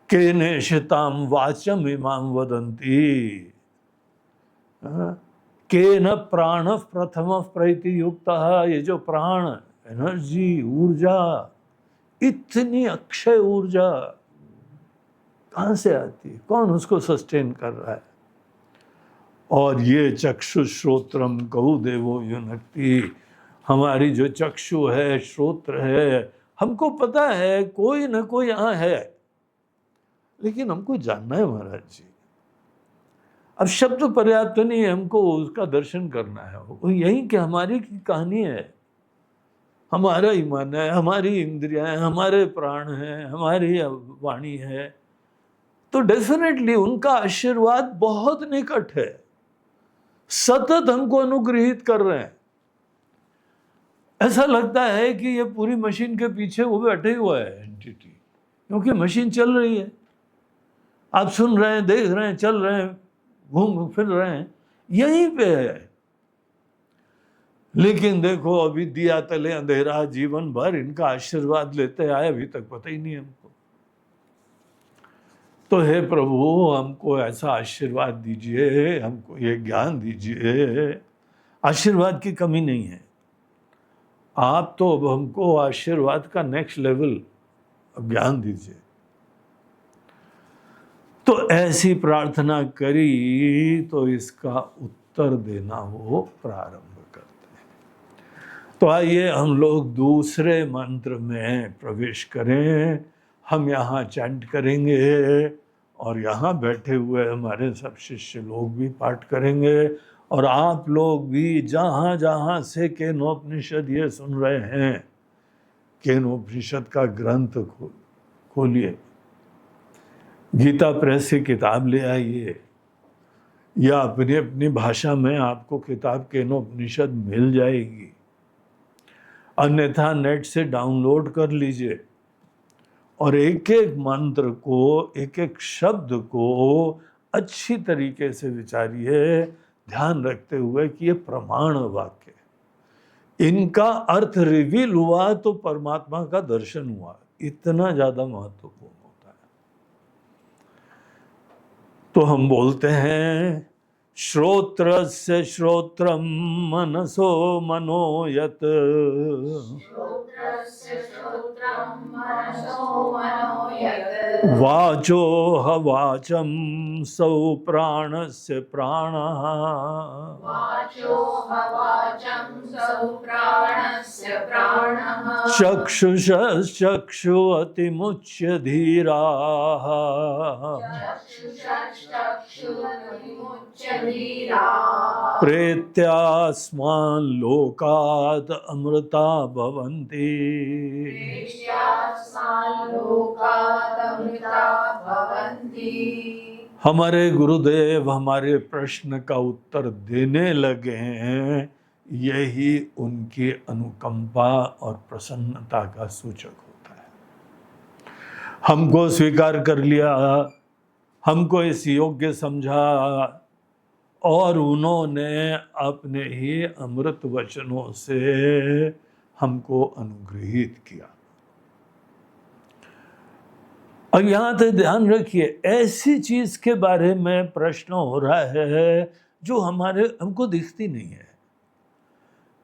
केने शिताम वाचम इमाम वदंती, केन प्राण प्रथम प्रैति युक्तः। ये जो प्राण, एनर्जी, ऊर्जा, इतनी अक्षय ऊर्जा कहाँ से आती है, कौन उसको सस्टेन कर रहा है? और ये चक्षु श्रोत्रम गौ देवो युनक्ति, हमारी जो चक्षु है, श्रोत्र है, हमको पता है कोई ना कोई यहाँ है, लेकिन हमको जानना है महाराज जी। अब शब्द पर्याप्त नहीं है, हमको उसका दर्शन करना है। वो यही कि हमारी की कहानी है, हमारा ही मन है, हमारी इंद्रियां हैं, हमारे प्राण हैं, हमारी वाणी है। तो डेफिनेटली उनका आशीर्वाद बहुत निकट है, सतत हमको अनुग्रहित कर रहे हैं। ऐसा लगता है कि ये पूरी मशीन के पीछे वो बैठे हुआ है एंटिटी, क्योंकि मशीन चल रही है, आप सुन रहे हैं, देख रहे हैं, चल रहे हैं, घूम फिर रहे हैं, यहीं पे है। लेकिन देखो अभी दिया तले अंधेरा, जीवन भर इनका आशीर्वाद लेते आए, अभी तक पता ही नहीं हमको। तो हे प्रभु हमको ऐसा आशीर्वाद दीजिए, हमको ये ज्ञान दीजिए। आशीर्वाद की कमी नहीं है, आप तो अब हमको आशीर्वाद का नेक्स्ट लेवल ज्ञान दीजिए। तो ऐसी प्रार्थना करी तो इसका उत्तर देना वो प्रारंभ करते हैं। तो आइए हम लोग दूसरे मंत्र में प्रवेश करें। हम यहाँ चैंट करेंगे और यहाँ बैठे हुए हमारे सब शिष्य लोग भी पाठ करेंगे, और आप लोग भी जहाँ जहाँ से केनोपनिषद ये सुन रहे हैं, केनोपनिषद का ग्रंथ खोलिए, गीता प्रेस की किताब ले आइए, या अपनी अपनी भाषा में आपको किताब केनोपनिषद मिल जाएगी, अन्यथा नेट से डाउनलोड कर लीजिए, और एक एक मंत्र को, एक एक शब्द को अच्छी तरीके से विचारिए, ध्यान रखते हुए कि ये प्रमाण वाक्य, इनका अर्थ रिवील हुआ तो परमात्मा का दर्शन हुआ, इतना ज्यादा महत्वपूर्ण होता है। तो हम बोलते हैं, श्रोत्रस्य श्रोत्रम मनसो मनो यत्, वाचो ह वाचम सौ प्राणस्य प्राणः, चक्षुषश्चक्षु अतिमुच्य धीराः, प्रेत्यास्मान् लोकात् अमृता भवन्ति। हमारे गुरुदेव हमारे प्रश्न का उत्तर देने लगे हैं, यही उनकी अनुकंपा और प्रसन्नता का सूचक होता है। हमको स्वीकार कर लिया, हमको इस योग्य समझा, और उन्होंने अपने ही अमृत वचनों से हमको अनुग्रहित किया। और यहाँ तो ध्यान रखिए, ऐसी चीज के बारे में प्रश्न हो रहा है जो हमको दिखती नहीं है।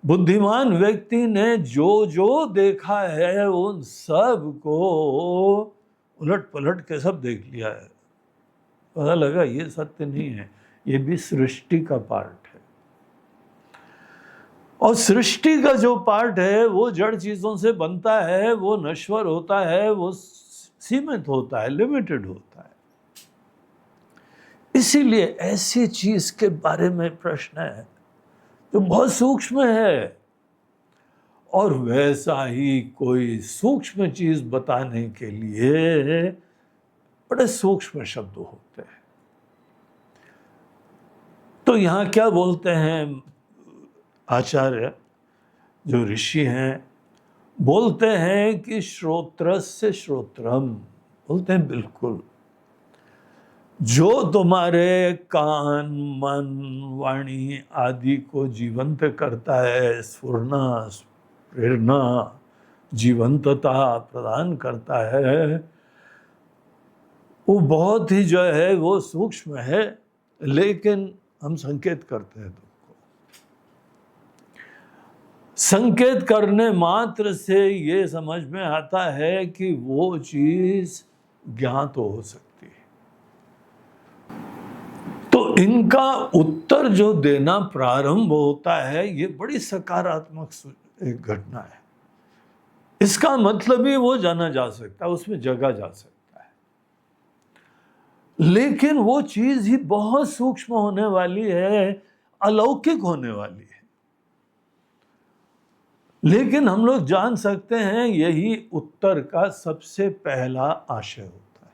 बुद्धिमान व्यक्ति ने जो जो देखा है उन सब को उलट पलट के सब देख लिया है, पता लगा ये सत्य नहीं है, ये भी सृष्टि का पार्ट है। और सृष्टि का जो पार्ट है वो जड़ चीजों से बनता है, वो नश्वर होता है, वो सीमित होता है, लिमिटेड होता है। इसीलिए ऐसी चीज के बारे में प्रश्न है जो बहुत सूक्ष्म है, और वैसा ही कोई सूक्ष्म चीज बताने के लिए बड़े सूक्ष्म शब्द होते हैं। तो यहाँ क्या बोलते हैं आचार्य, जो ऋषि हैं, बोलते हैं कि श्रोत्रस्य श्रोत्रम, बोलते हैं बिल्कुल जो तुम्हारे कान, मन, वाणी आदि को जीवंत करता है, स्फुरना, प्रेरणा, जीवंतता प्रदान करता है, वो बहुत ही जो है वो सूक्ष्म है, लेकिन हम संकेत करते हैं तुमको। संकेत करने मात्र से ये समझ में आता है कि वो चीज ज्ञात हो सकती है। तो इनका उत्तर जो देना प्रारंभ होता है, ये बड़ी सकारात्मक एक घटना है। इसका मतलब ही वो जाना जा सकता है, उसमें जगा जा सकता है, लेकिन वो चीज ही बहुत सूक्ष्म होने वाली है, अलौकिक होने वाली है। लेकिन हम लोग जान सकते हैं यही उत्तर का सबसे पहला आशय होता है।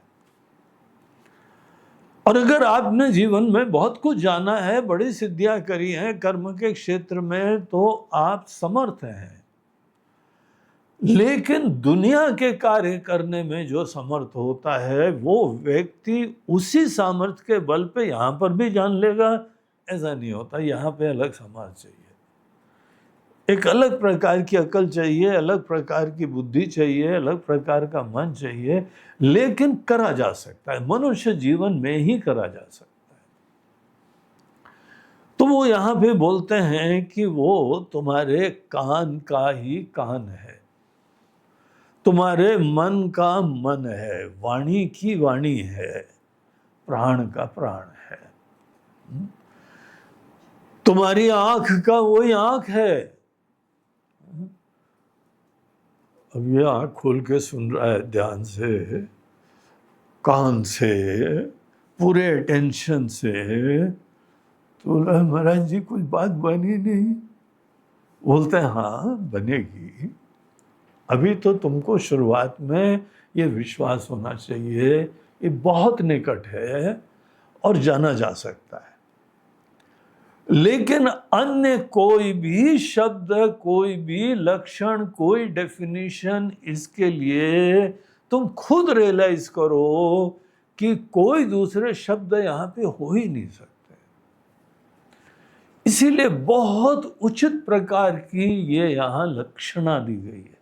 और अगर आपने जीवन में बहुत कुछ जाना है, बड़ी सिद्धियां करी हैं कर्म के क्षेत्र में, तो आप समर्थ हैं, लेकिन दुनिया के कार्य करने में जो समर्थ होता है वो व्यक्ति उसी सामर्थ्य के बल पे यहां पर भी जान लेगा, ऐसा नहीं होता। यहाँ पे अलग समाज चाहिए, एक अलग प्रकार की अकल चाहिए, अलग प्रकार की बुद्धि चाहिए, अलग प्रकार का मन चाहिए, लेकिन करा जा सकता है, मनुष्य जीवन में ही करा जा सकता है। तो वो यहाँ पे बोलते हैं कि वो तुम्हारे कान का ही कान है, तुम्हारे मन का मन है, वाणी की वाणी है, प्राण का प्राण है, तुम्हारी आंख का वही आंख है। अब ये आंख खोल के सुन रहा है ध्यान से, कान से, पूरे अटेंशन से, तो महाराज जी कुछ बात बनी नहीं। बोलते हैं हाँ बनेगी, अभी तो तुमको शुरुआत में ये विश्वास होना चाहिए ये बहुत निकट है और जाना जा सकता है, लेकिन अन्य कोई भी शब्द, कोई भी लक्षण, कोई डेफिनेशन इसके लिए तुम खुद रियलाइज करो कि कोई दूसरे शब्द यहां पे हो ही नहीं सकते। इसीलिए बहुत उचित प्रकार की ये यहां लक्षणा दी गई है।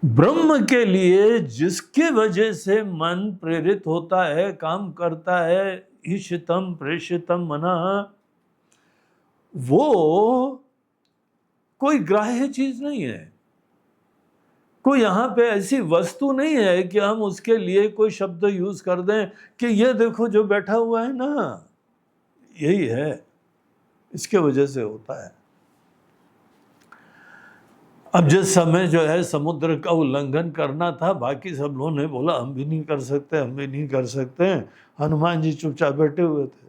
ब्रह्म के लिए जिसके वजह से मन प्रेरित होता है, काम करता है, ईशितम प्रेषितम मना, वो कोई ग्राह्य चीज नहीं है, कोई यहां पे ऐसी वस्तु नहीं है कि हम उसके लिए कोई शब्द यूज कर दें कि ये देखो जो बैठा हुआ है ना यही है, इसके वजह से होता है। अब जिस समय जो है समुद्र का उल्लंघन करना था, बाकी सब लोगों ने बोला हम भी नहीं कर सकते, हम भी नहीं कर सकते, हनुमान जी चुपचाप बैठे हुए थे।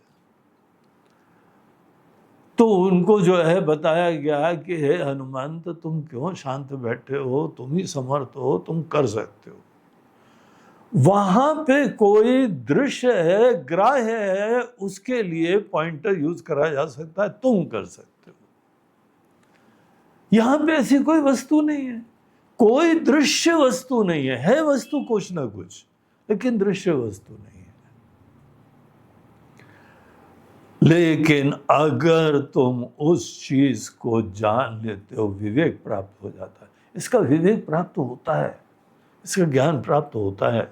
तो उनको जो है बताया गया कि हे हनुमान, तो तुम क्यों शांत बैठे हो, तुम ही समर्थ हो, तुम कर सकते हो। वहां पे कोई दृश्य है, ग्राह्य है, उसके लिए पॉइंटर यूज करा जा सकता है, तुम कर सकते हो। यहां पे ऐसी कोई वस्तु नहीं है, कोई दृश्य वस्तु नहीं है वस्तु कुछ ना कुछ, लेकिन दृश्य वस्तु नहीं है। लेकिन अगर तुम उस चीज को जान लेते हो, विवेक प्राप्त हो जाता है। इसका विवेक प्राप्त होता है, इसका ज्ञान प्राप्त होता है,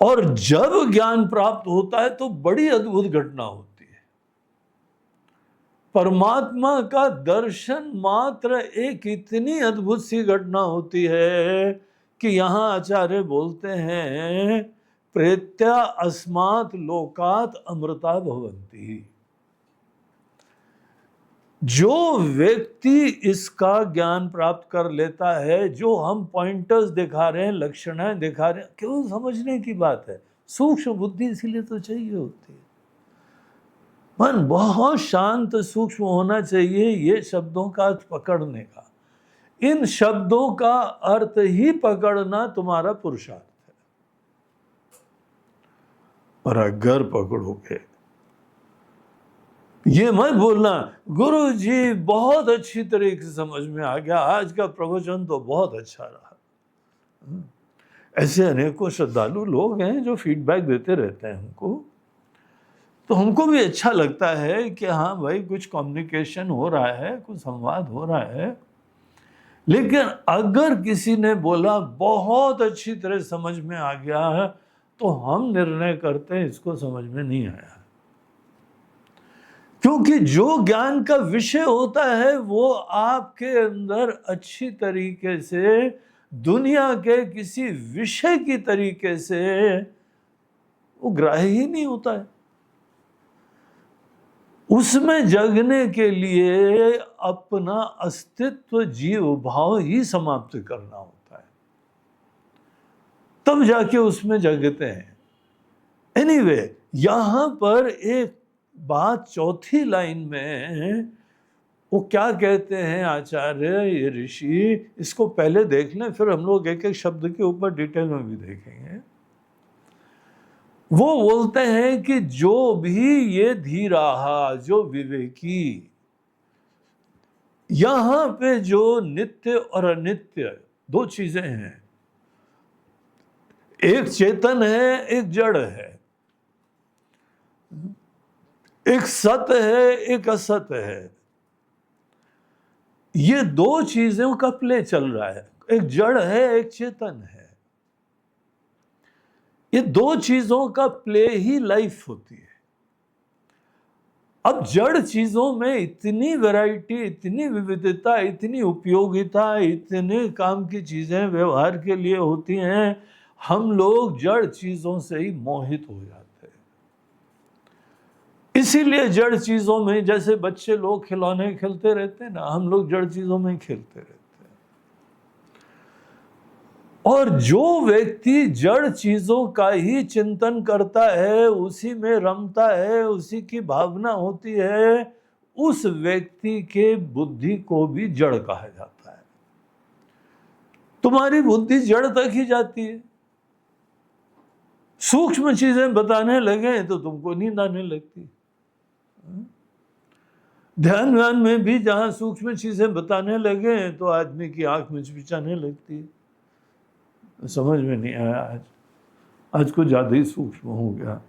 और जब ज्ञान प्राप्त होता है तो बड़ी अद्भुत घटना होती है। परमात्मा का दर्शन मात्र एक इतनी अद्भुत सी घटना होती है कि यहां आचार्य बोलते हैं प्रेत्या अस्मात् लोकात् अमृता भवन्ति। जो व्यक्ति इसका ज्ञान प्राप्त कर लेता है, जो हम पॉइंटर्स दिखा रहे हैं, लक्षणाएं दिखा रहे हैं, केवल समझने की बात है, सूक्ष्म बुद्धि इसीलिए तो चाहिए होती है। मन बहुत शांत सूक्ष्म होना चाहिए ये शब्दों का अर्थ पकड़ने का। इन शब्दों का अर्थ ही पकड़ना तुम्हारा पुरुषार्थ है। और अगर पकड़ोगे, ये मत बोलना गुरु जी बहुत अच्छी तरीके से समझ में आ गया, आज का प्रवचन तो बहुत अच्छा रहा। ऐसे अनेकों श्रद्धालु लोग हैं जो फीडबैक देते रहते हैं हमको, तो हमको भी अच्छा लगता है कि हाँ भाई कुछ कम्युनिकेशन हो रहा है, कुछ संवाद हो रहा है। लेकिन अगर किसी ने बोला बहुत अच्छी तरह समझ में आ गया है, तो हम निर्णय करते हैं इसको समझ में नहीं आया, क्योंकि जो ज्ञान का विषय होता है वो आपके अंदर अच्छी तरीके से दुनिया के किसी विषय की तरीके से वो ग्राह्य ही नहीं होता है। उसमें जगने के लिए अपना अस्तित्व, जीव भाव ही समाप्त करना होता है, तब जाके उसमें जगते हैं। एनीवे, यहां पर एक बात चौथी लाइन में वो क्या कहते हैं आचार्य, ये ऋषि, इसको पहले देख लें, फिर हम लोग एक एक शब्द के ऊपर डिटेल में भी देखेंगे। वो बोलते हैं कि जो भी ये धीराहा, जो विवेकी, यहां पे जो नित्य और अनित्य दो चीजें हैं, एक चेतन है, एक जड़ है। एक सत है, एक असत है। ये दो चीजों का प्ले चल रहा है, एक जड़ है, एक चेतन है। ये दो चीजों का प्ले ही लाइफ होती है। अब जड़ चीजों में इतनी वैरायटी, इतनी विविधता, इतनी उपयोगिता, इतने काम की चीजें व्यवहार के लिए होती हैं, हम लोग जड़ चीजों से ही मोहित हो जाते हैं। इसीलिए जड़ चीजों में, जैसे बच्चे लोग खिलौने खेलते रहते हैं ना, हम लोग जड़ चीजों में खेलते रहते हैं। और जो व्यक्ति जड़ चीजों का ही चिंतन करता है, उसी में रमता है, उसी की भावना होती है, उस व्यक्ति के बुद्धि को भी जड़ कहा जाता है। तुम्हारी बुद्धि जड़ तक ही जाती है। सूक्ष्म चीजें बताने लगे तो तुमको नींद आने लगती। ध्यान व्यान में भी जहां सूक्ष्म चीजें बताने लगे तो आदमी की आंख मिचमिचाने लगती है। समझ में नहीं आया, आज कुछ ज्यादा ही सूक्ष्म हो गया।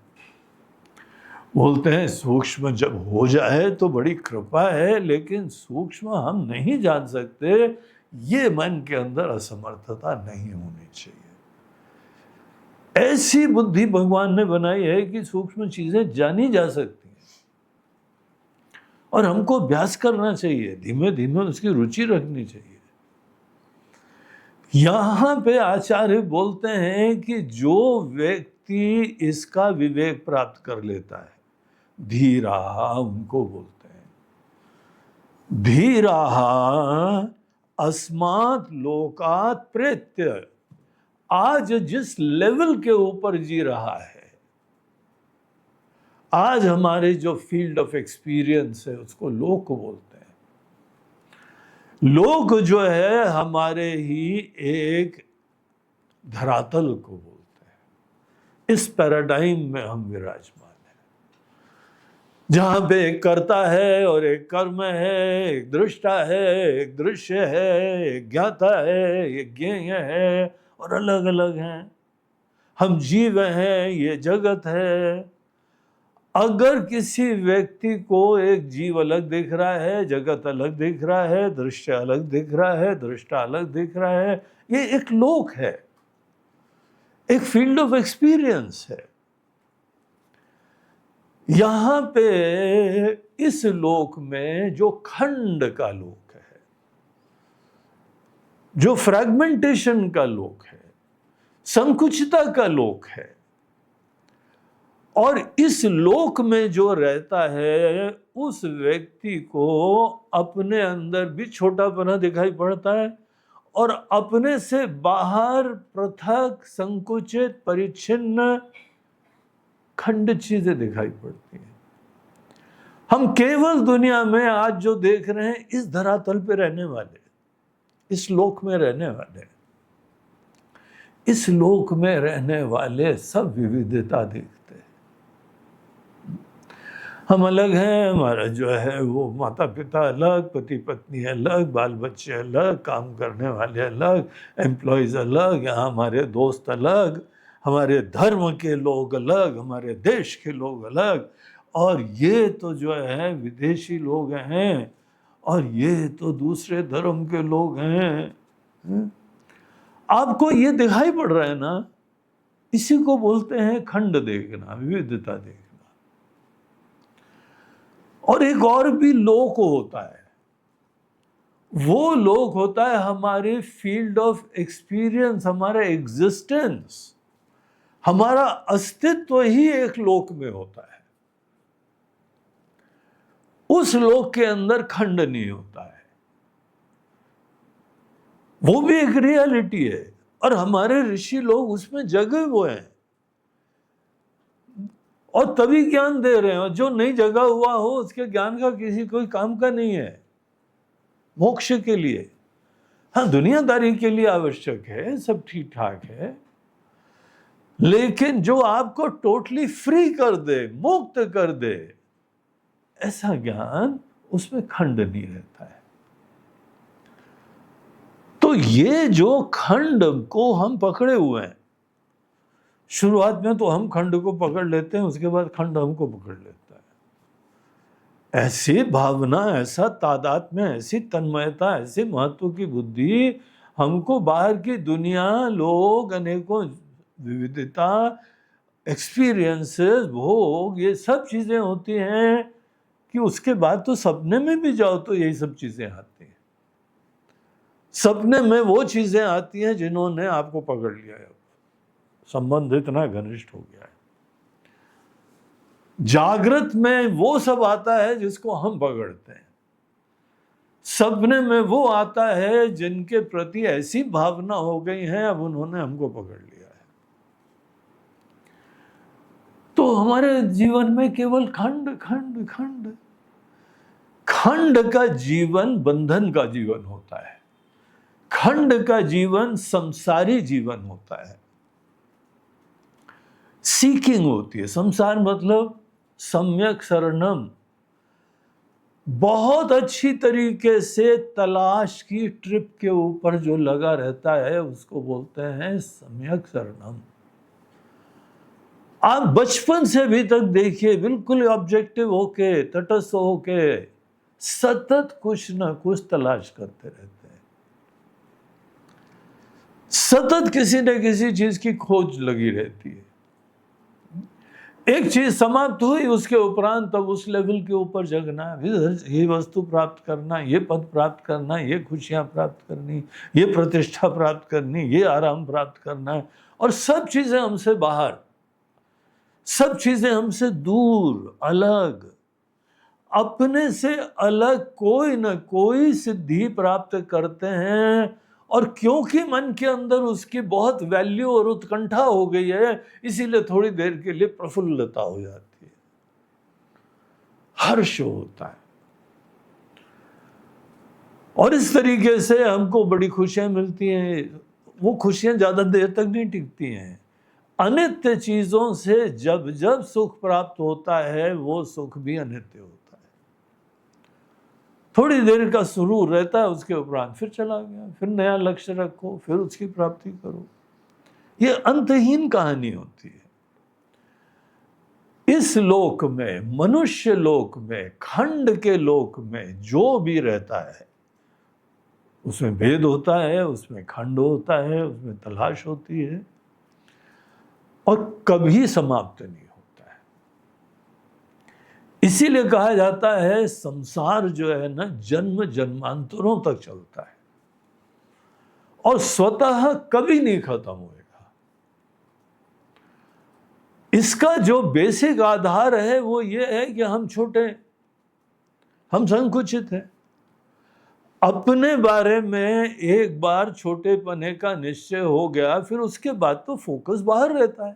बोलते हैं सूक्ष्म जब हो जाए तो बड़ी कृपा है, लेकिन सूक्ष्म हम नहीं जान सकते, ये मन के अंदर असमर्थता नहीं होनी चाहिए। ऐसी बुद्धि भगवान ने बनाई है कि सूक्ष्म चीजें जानी जा सकती हैं, और हमको अभ्यास करना चाहिए, धीमे धीमे उसकी रुचि रखनी चाहिए। यहां पे आचार्य बोलते हैं कि जो व्यक्ति इसका विवेक प्राप्त कर लेता है, धीराः उनको बोलते हैं। धीराः अस्मात् लोकात् प्रेत्य, आज जिस लेवल के ऊपर जी रहा है, आज हमारे जो फील्ड ऑफ एक्सपीरियंस है उसको लोक बोलते हैं। लोक जो है हमारे ही एक धरातल को बोलते हैं। इस पैराडाइम में हम विराजमान हैं, जहां पे एक कर्ता है और एक कर्म है, एक दृष्टा है, एक दृश्य है, एक ज्ञाता है, एक ज्ञेय है, और अलग अलग हैं। हम जीव हैं, ये जगत है। अगर किसी व्यक्ति को एक जीव अलग दिख रहा है, जगत अलग दिख रहा है, दृश्य अलग दिख रहा है, दृष्टा अलग दिख रहा है, ये एक लोक है, एक फील्ड ऑफ एक्सपीरियंस है। यहां पे इस लोक में जो खंड का लोक है, जो फ्रैगमेंटेशन का लोक है, संकुचिता का लोक है, और इस लोक में जो रहता है उस व्यक्ति को अपने अंदर भी छोटापना दिखाई पड़ता है, और अपने से बाहर पृथक, संकुचित, परिच्छिन्न, खंड चीजें दिखाई पड़ती हैं। हम केवल दुनिया में आज जो देख रहे हैं, इस धरातल पे रहने वाले, इस लोक में रहने वाले, इस लोक में रहने वाले सब विविधता देखते हैं। हम अलग हैं, हमारा जो है वो माता पिता अलग, पति पत्नी अलग, बाल बच्चे अलग, काम करने वाले अलग, एम्प्लॉयज अलग, यहाँ हमारे दोस्त अलग, हमारे धर्म के लोग अलग, हमारे देश के लोग अलग, और ये तो जो है विदेशी लोग हैं, और ये तो दूसरे धर्म के लोग हैं। आपको ये दिखाई पड़ रहा है ना, इसी को बोलते हैं खंड देखना, विविधता देखना। और एक और भी लोक होता है, वो लोक होता है हमारे फील्ड ऑफ एक्सपीरियंस, हमारा एग्जिस्टेंस, हमारा अस्तित्व ही एक लोक में होता है। उस लोक के अंदर खंड नहीं होता है, वो भी एक रियलिटी है, और हमारे ऋषि लोग उसमें जगे हुए हैं और तभी ज्ञान दे रहे हैं। जो नहीं जगा हुआ हो उसके ज्ञान का किसी कोई काम का नहीं है। मोक्ष के लिए, हाँ दुनियादारी के लिए आवश्यक है, सब ठीक ठाक है, लेकिन जो आपको टोटली फ्री कर दे, मुक्त कर दे, ऐसा ज्ञान, उसमें खंड नहीं रहता है। तो ये जो खंड को हम पकड़े हुए हैं, शुरुआत में तो हम खंड को पकड़ लेते हैं, उसके बाद खंड हमको पकड़ लेता है। ऐसी भावना, ऐसा तादाद में, ऐसी तन्मयता, ऐसी महत्व की बुद्धि हमको बाहर की दुनिया, लोग, अनेकों विविधता, एक्सपीरियंसेस, भोग, ये सब चीजें होती हैं कि उसके बाद तो सपने में भी जाओ तो यही सब चीजें आती हैं। सपने में वो चीजें आती हैं जिन्होंने आपको पकड़ लिया है, संबंध इतना घनिष्ठ हो गया है। जागृत में वो सब आता है जिसको हम पकड़ते हैं। सपने में वो आता है जिनके प्रति ऐसी भावना हो गई है, अब उन्होंने हमको पकड़ लिया है। तो हमारे जीवन में केवल खंड खंड खंड खंड का जीवन बंधन का जीवन होता है। खंड का जीवन संसारी जीवन होता है, सीकिंग होती है। संसार मतलब सम्यक शरणम, बहुत अच्छी तरीके से तलाश की ट्रिप के ऊपर जो लगा रहता है उसको बोलते हैं सम्यक शरणम। आप बचपन से अभी तक देखिए, बिल्कुल ऑब्जेक्टिव होके, तटस्थ होके, सतत कुछ ना कुछ तलाश करते रहते हैं। सतत किसी न किसी चीज की खोज लगी रहती है। एक चीज समाप्त हुई, उसके उपरांत तब उस लेवल के ऊपर जगना, ये वस्तु प्राप्त करना, ये पद प्राप्त करना, ये खुशियां प्राप्त करनी, ये प्रतिष्ठा प्राप्त करनी, ये आराम प्राप्त करना, और सब चीजें हमसे बाहर, सब चीजें हमसे दूर, अलग। अपने से अलग कोई न कोई सिद्धि प्राप्त करते हैं, और क्योंकि मन के अंदर उसकी बहुत वैल्यू और उत्कंठा हो गई है, इसीलिए थोड़ी देर के लिए प्रफुल्लता हो जाती है, हर्ष होता है, और इस तरीके से हमको बड़ी खुशियां मिलती हैं। वो खुशियां ज्यादा देर तक नहीं टिकती हैं। अनित्य चीजों से जब जब सुख प्राप्त होता है, वो सुख भी अनित्य होता है। थोड़ी देर का सुरूर रहता है, उसके उपरांत फिर चला गया, फिर नया लक्ष्य रखो, फिर उसकी प्राप्ति करो। ये अंतहीन कहानी होती है। इस लोक में, मनुष्य लोक में, खंड के लोक में जो भी रहता है, उसमें भेद होता है, उसमें खंड होता है, उसमें तलाश होती है, और कभी समाप्त नहीं होता है। इसीलिए कहा जाता है संसार जो है ना, जन्म जन्मांतरों तक चलता है और स्वतः कभी नहीं खत्म होएगा। इसका जो बेसिक आधार है वो ये है कि हम छोटे, हम संकुचित हैं। अपने बारे में एक बार छोटे पने का निश्चय हो गया, फिर उसके बाद तो फोकस बाहर रहता है।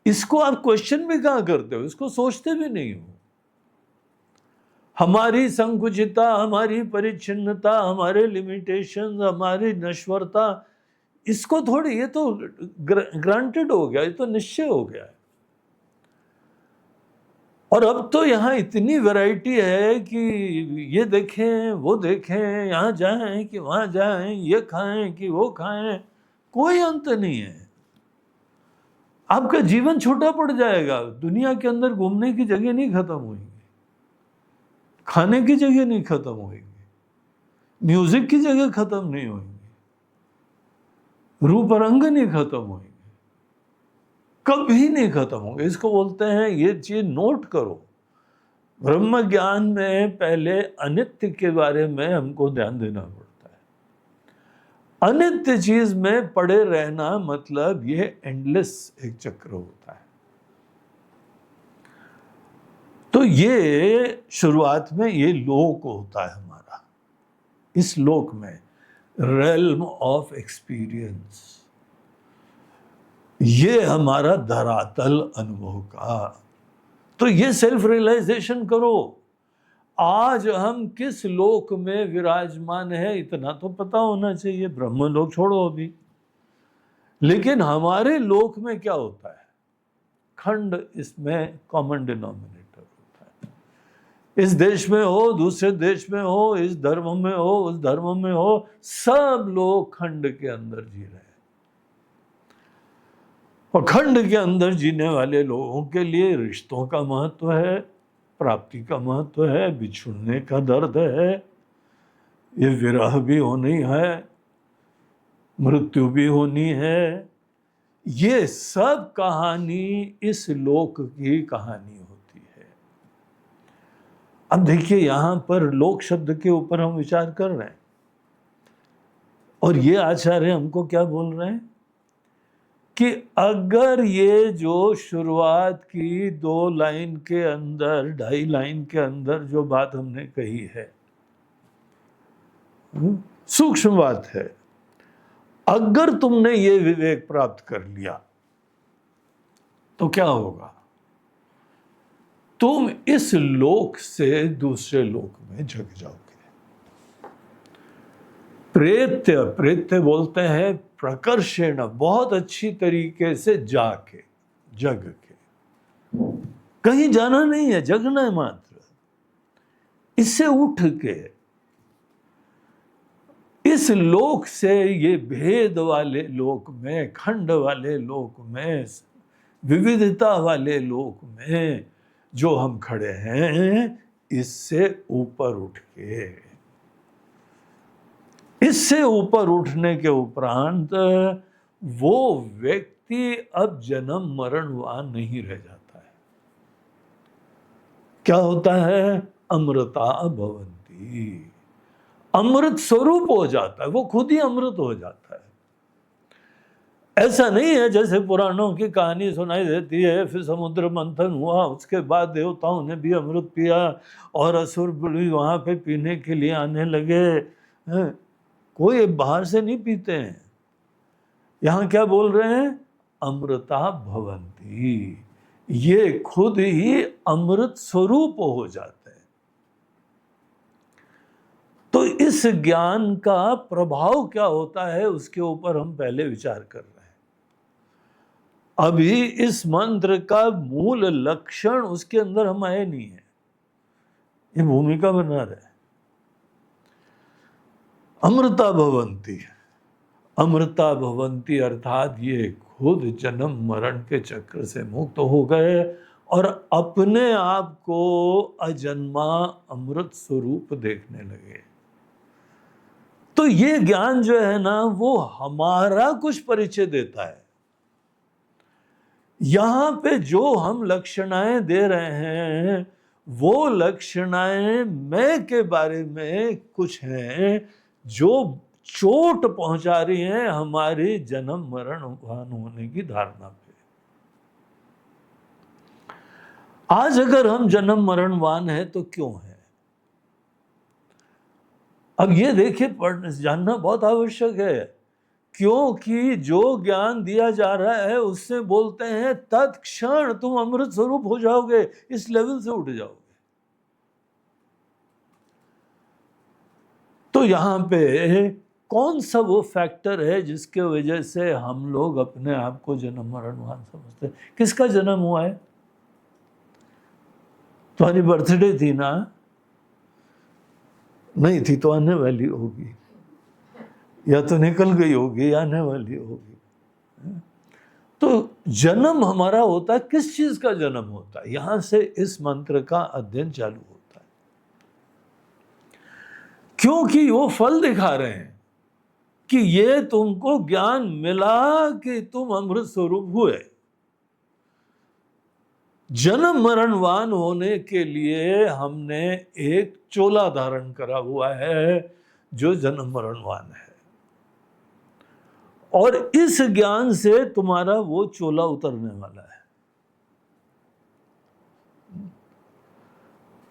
इसको आप क्वेश्चन भी कहां करते हो, इसको सोचते भी नहीं हो। हमारी संकुचितता, हमारी परिच्छिन्नता, हमारे लिमिटेशंस, हमारी नश्वरता, इसको थोड़ी, ये तो ग्रांटेड हो गया, ये तो निश्चय हो गया है। और अब तो यहाँ इतनी वैरायटी है कि ये देखें, वो देखें, यहाँ जाएं कि वहां जाएं, ये खाएं कि वो खाएं, कोई अंत नहीं है। आपका जीवन छोटा पड़ जाएगा। दुनिया के अंदर घूमने की जगह नहीं खत्म होगी, खाने की जगह नहीं खत्म होगी, म्यूजिक की जगह खत्म नहीं होगी, रूप रंग नहीं खत्म होगी, कभी नहीं खत्म होंगे। इसको बोलते हैं, ये चीज नोट करो, ब्रह्म ज्ञान में पहले अनित्य के बारे में हमको ध्यान देना पड़ता है। अनित्य चीज में पड़े रहना मतलब ये एंडलेस एक चक्र होता है। तो ये शुरुआत में ये लोक होता है हमारा। इस लोक में रेल्म ऑफ एक्सपीरियंस, ये हमारा धरातल अनुभव का। तो ये सेल्फ रियलाइजेशन करो, आज हम किस लोक में विराजमान है इतना तो पता होना चाहिए। ब्रह्म लोक छोड़ो अभी, लेकिन हमारे लोक में क्या होता है? खंड इसमें कॉमन डिनोमिनेटर होता है। इस देश में हो, दूसरे देश में हो, इस धर्म में हो, उस धर्म में हो, सब लोग खंड के अंदर जी रहे हैं। और खंड के अंदर जीने वाले लोगों के लिए रिश्तों का महत्व है, प्राप्ति का महत्व है, बिछुड़ने का दर्द है, ये विरह भी होनी है, मृत्यु भी होनी है। ये सब कहानी इस लोक की कहानी होती है। अब देखिए, यहां पर लोक शब्द के ऊपर हम विचार कर रहे हैं, और ये आचार्य हमको क्या बोल रहे हैं कि अगर ये जो शुरुआत की 2 लाइन के अंदर, 2.5 लाइन के अंदर जो बात हमने कही है, सूक्ष्म बात है, अगर तुमने ये विवेक प्राप्त कर लिया तो क्या होगा? तुम इस लोक से दूसरे लोक में जग जाओगे। प्रेत्य, प्रेत्य बोलते हैं प्रकर्षेण, बहुत अच्छी तरीके से जाके, जग के, कहीं जाना नहीं है, जगना है मात्र। इससे उठ के इस लोक से ये भेद वाले लोक में, खंड वाले लोक में, विविधता वाले लोक में जो हम खड़े हैं, इससे ऊपर उठ के, इससे ऊपर उठने के उपरांत वो व्यक्ति अब जन्म मरणवान नहीं रह जाता है। क्या होता है? अमृता भवन्ति, अमृत स्वरूप हो जाता है, वो खुद ही अमृत हो जाता है। ऐसा नहीं है जैसे पुराणों की कहानी सुनाई देती है, फिर समुद्र मंथन हुआ, उसके बाद देवताओं ने भी अमृत पिया और असुर भी वहां पे पीने के लिए आने लगे। कोई बाहर से नहीं पीते हैं। यहां क्या बोल रहे हैं? अमृता भवन्ति, ये खुद ही अमृत स्वरूप हो जाता है। तो इस ज्ञान का प्रभाव क्या होता है, उसके ऊपर हम पहले विचार कर रहे हैं। अभी इस मंत्र का मूल लक्षण उसके अंदर हम आए नहीं है, ये भूमिका बना रहे। अमृता भवन्ति, अमृता भवन्ति अर्थात ये खुद जन्म मरण के चक्र से मुक्त हो गए और अपने आप को अजन्मा अमृत स्वरूप देखने लगे। तो ये ज्ञान जो है ना, वो हमारा कुछ परिचय देता है। यहां पे जो हम लक्षणाएं दे रहे हैं, वो लक्षणाएं मैं के बारे में कुछ हैं जो चोट पहुंचा रही हैं हमारी जन्म मरणवान होने की धारणा पे। आज अगर हम जन्म मरणवान हैं तो क्यों है? अब ये देखिए, पढ़ने जानना बहुत आवश्यक है, क्योंकि जो ज्ञान दिया जा रहा है उससे बोलते हैं तत्क्षण तुम अमृत स्वरूप हो जाओगे, इस लेवल से उठ जाओगे। तो यहां पे कौन सा वो फैक्टर है जिसके वजह से हम लोग अपने आप को जन्म मरणवान समझते हैं? किसका जन्म हुआ है? तुम्हारी बर्थडे थी ना? नहीं थी तो आने वाली होगी, या तो निकल गई होगी या आने वाली होगी। तो जन्म हमारा होता है, किस चीज का जन्म होता है? यहां से इस मंत्र का अध्ययन चालू होता है, क्योंकि वो फल दिखा रहे हैं कि ये तुमको ज्ञान मिला कि तुम अमृत स्वरूप हुए। जन्म मरणवान होने के लिए हमने एक चोला धारण करा हुआ है जो जन्म मरणवान है, और इस ज्ञान से तुम्हारा वो चोला उतरने वाला है।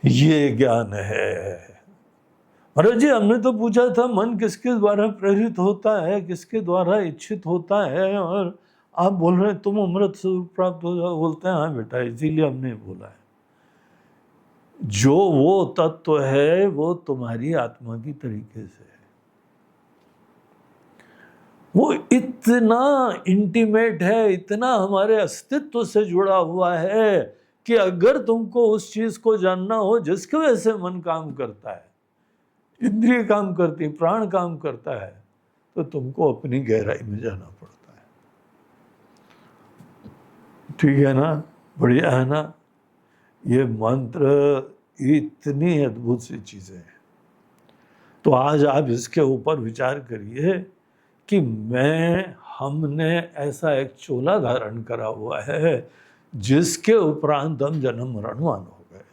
ये ज्ञान है। अरे जी, हमने तो पूछा था मन किसके द्वारा प्रेरित होता है, किसके द्वारा इच्छित होता है, और आप बोल रहे हैं तुम अमृत स्वरूप प्राप्त हो जाओ। बोलते हैं हाँ बेटा, इसीलिए हमने बोला है। जो वो तत्व है वो तुम्हारी आत्मा की तरीके से है, वो इतना इंटीमेट है, इतना हमारे अस्तित्व से जुड़ा हुआ है कि अगर तुमको उस चीज को जानना हो जिसकी वजह से मन काम करता है, इंद्रिय काम करती, प्राण काम करता है, तो तुमको अपनी गहराई में जाना पड़ता है। ठीक है ना? बढ़िया है ना? ये मंत्र इतनी अद्भुत सी चीज़ें हैं। तो आज आप इसके ऊपर विचार करिए कि हमने ऐसा एक चोला धारण करा हुआ है जिसके उपरांत हम जन्म मरणवान हो गए,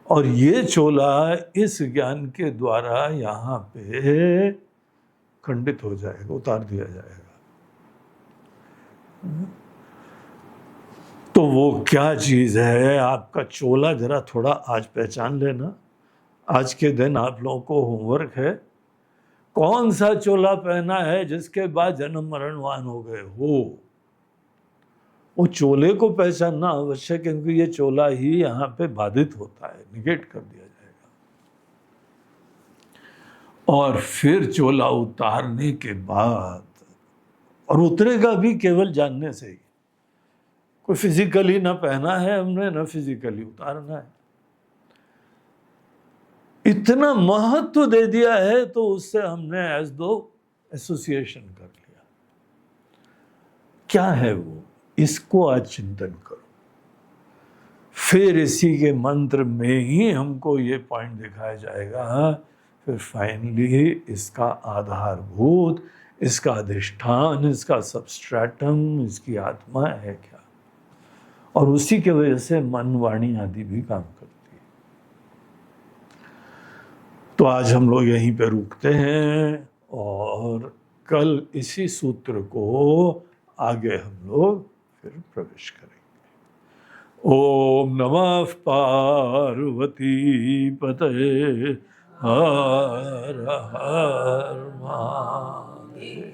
और ये चोला इस ज्ञान के द्वारा यहाँ पे खंडित हो जाएगा, उतार दिया जाएगा। तो वो क्या चीज है, आपका चोला जरा थोड़ा आज पहचान लेना। आज के दिन आप लोगों को होमवर्क है, कौन सा चोला पहना है जिसके बाद जन्म मरणवान हो गए हो। वो चोले को पहचानना आवश्यक है, क्योंकि ये चोला ही यहाँ पे बाधित होता है, निगेट कर दिया जाएगा। और फिर चोला उतारने के बाद, और उतरेगा भी केवल जानने से ही, कोई फिजिकली ना पहना है हमने, ना फिजिकली उतारना है। इतना महत्व दे दिया है तो उससे हमने एज दो एसोसिएशन कर लिया। क्या है वो, इसको आज चिंतन करो। फिर इसी के मंत्र में ही हमको ये पॉइंट दिखाया जाएगा। फिर फाइनली इसका आधारभूत, इसका अधिष्ठान, इसका सबस्ट्रेटम, इसकी आत्मा है क्या, और उसी के वजह से मन, वाणी आदि भी काम करती है। तो आज हम लोग यहीं पे रुकते हैं और कल इसी सूत्र को आगे हम लोग फिर प्रवेश करेंगे। ओम नमः पार्वती पतये हर हर महादेव।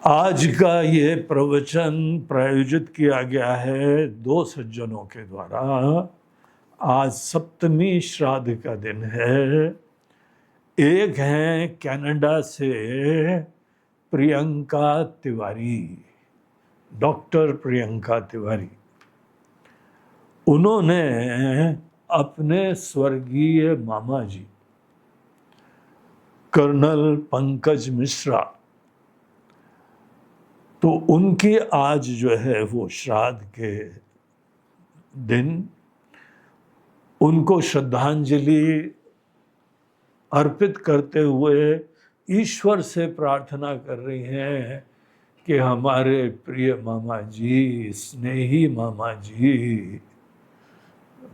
आज का ये प्रवचन प्रायोजित किया गया है दो सज्जनों के द्वारा। आज सप्तमी श्राद्ध का दिन है। एक हैं कनाडा से प्रियंका तिवारी, डॉक्टर प्रियंका तिवारी। उन्होंने अपने स्वर्गीय मामा जी कर्नल पंकज मिश्रा, तो उनकी आज जो है वो श्राद्ध के दिन उनको श्रद्धांजलि अर्पित करते हुए ईश्वर से प्रार्थना कर रही हैं कि हमारे प्रिय मामा जी, स्नेही मामा जी,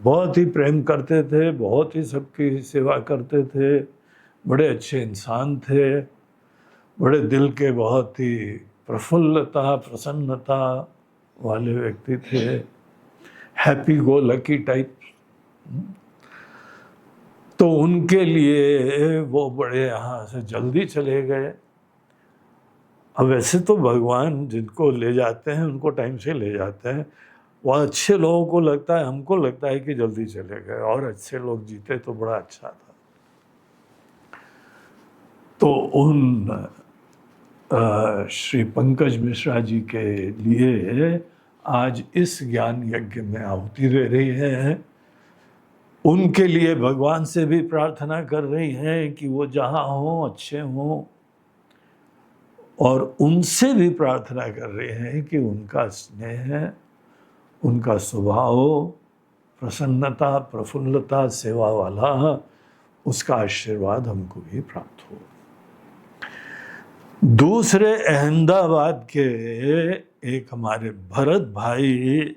बहुत ही प्रेम करते थे, बहुत ही सबकी सेवा करते थे, बड़े अच्छे इंसान थे, बड़े दिल के बहुत ही प्रफुल्लता, प्रसन्नता वाले व्यक्ति थे, हैप्पी गो लकी टाइप। तो उनके लिए वो बड़े यहाँ से जल्दी चले गए। अब वैसे तो भगवान जिनको ले जाते हैं उनको टाइम से ले जाते हैं। वह अच्छे लोगों को लगता है, हमको लगता है कि जल्दी चले गए, और अच्छे लोग जीते तो बड़ा अच्छा था। तो उन श्री पंकज मिश्रा जी के लिए आज इस ज्ञान यज्ञ में आहुति दे रही हैं। उनके लिए भगवान से भी प्रार्थना कर रही हैं कि वो जहाँ हों अच्छे हों, और उनसे भी प्रार्थना कर रहे हैं कि उनका स्नेह, उनका स्वभाव, प्रसन्नता, प्रफुल्लता, सेवा वाला, उसका आशीर्वाद हमको भी प्राप्त हो। दूसरे अहमदाबाद के एक हमारे भरत भाई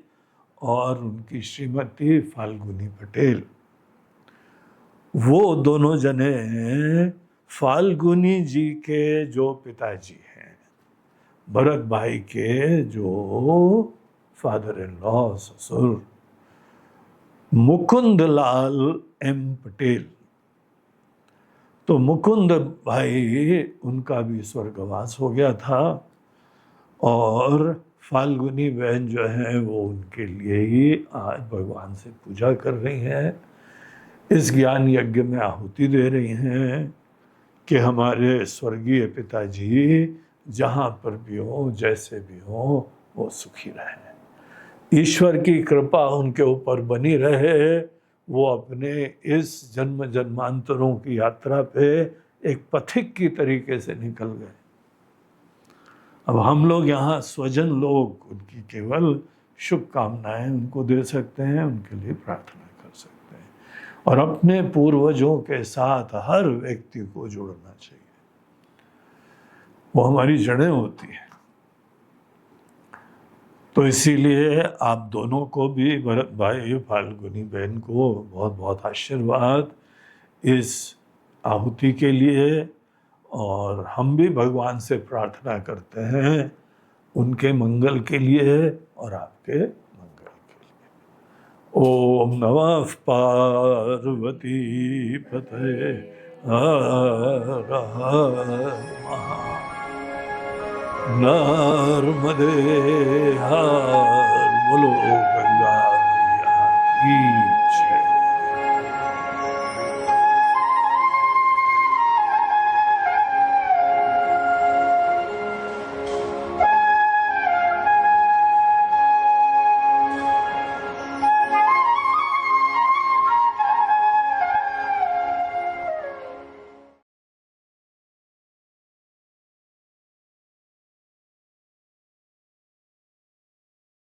और उनकी श्रीमती फाल्गुनी पटेल, वो दोनों जने फाल्गुनी जी के जो पिताजी हैं, भरत भाई के जो फादर इन लॉ, ससुर, मुकुंद लाल एम पटेल। तो मुकुंद भाई उनका भी स्वर्गवास हो गया था, और फाल्गुनी बहन जो है वो उनके लिए ही आज भगवान से पूजा कर रही हैं, इस ज्ञान यज्ञ में आहुति दे रही हैं कि हमारे स्वर्गीय पिताजी जहाँ पर भी हो, जैसे भी हो, वो सुखी रहें, ईश्वर की कृपा उनके ऊपर बनी रहे, वो अपने इस जन्म जन्मांतरों की यात्रा पे एक पथिक की तरीके से निकल गए। अब हम लोग यहाँ स्वजन लोग उनकी केवल शुभकामनाएं उनको दे सकते हैं, उनके लिए प्रार्थना कर सकते हैं, और अपने पूर्वजों के साथ हर व्यक्ति को जुड़ना चाहिए। वो हमारी जड़ें होती हैं। तो इसीलिए आप दोनों को भी, भरत भाई, फाल्गुनी बहन को बहुत बहुत आशीर्वाद इस आहुति के लिए, और हम भी भगवान से प्रार्थना करते हैं उनके मंगल के लिए और आपके मंगल के लिए। ओम नमः पार्वती पतये हर हर महादेव। नर्मदे हर, बोलो गंगा मैया की जय।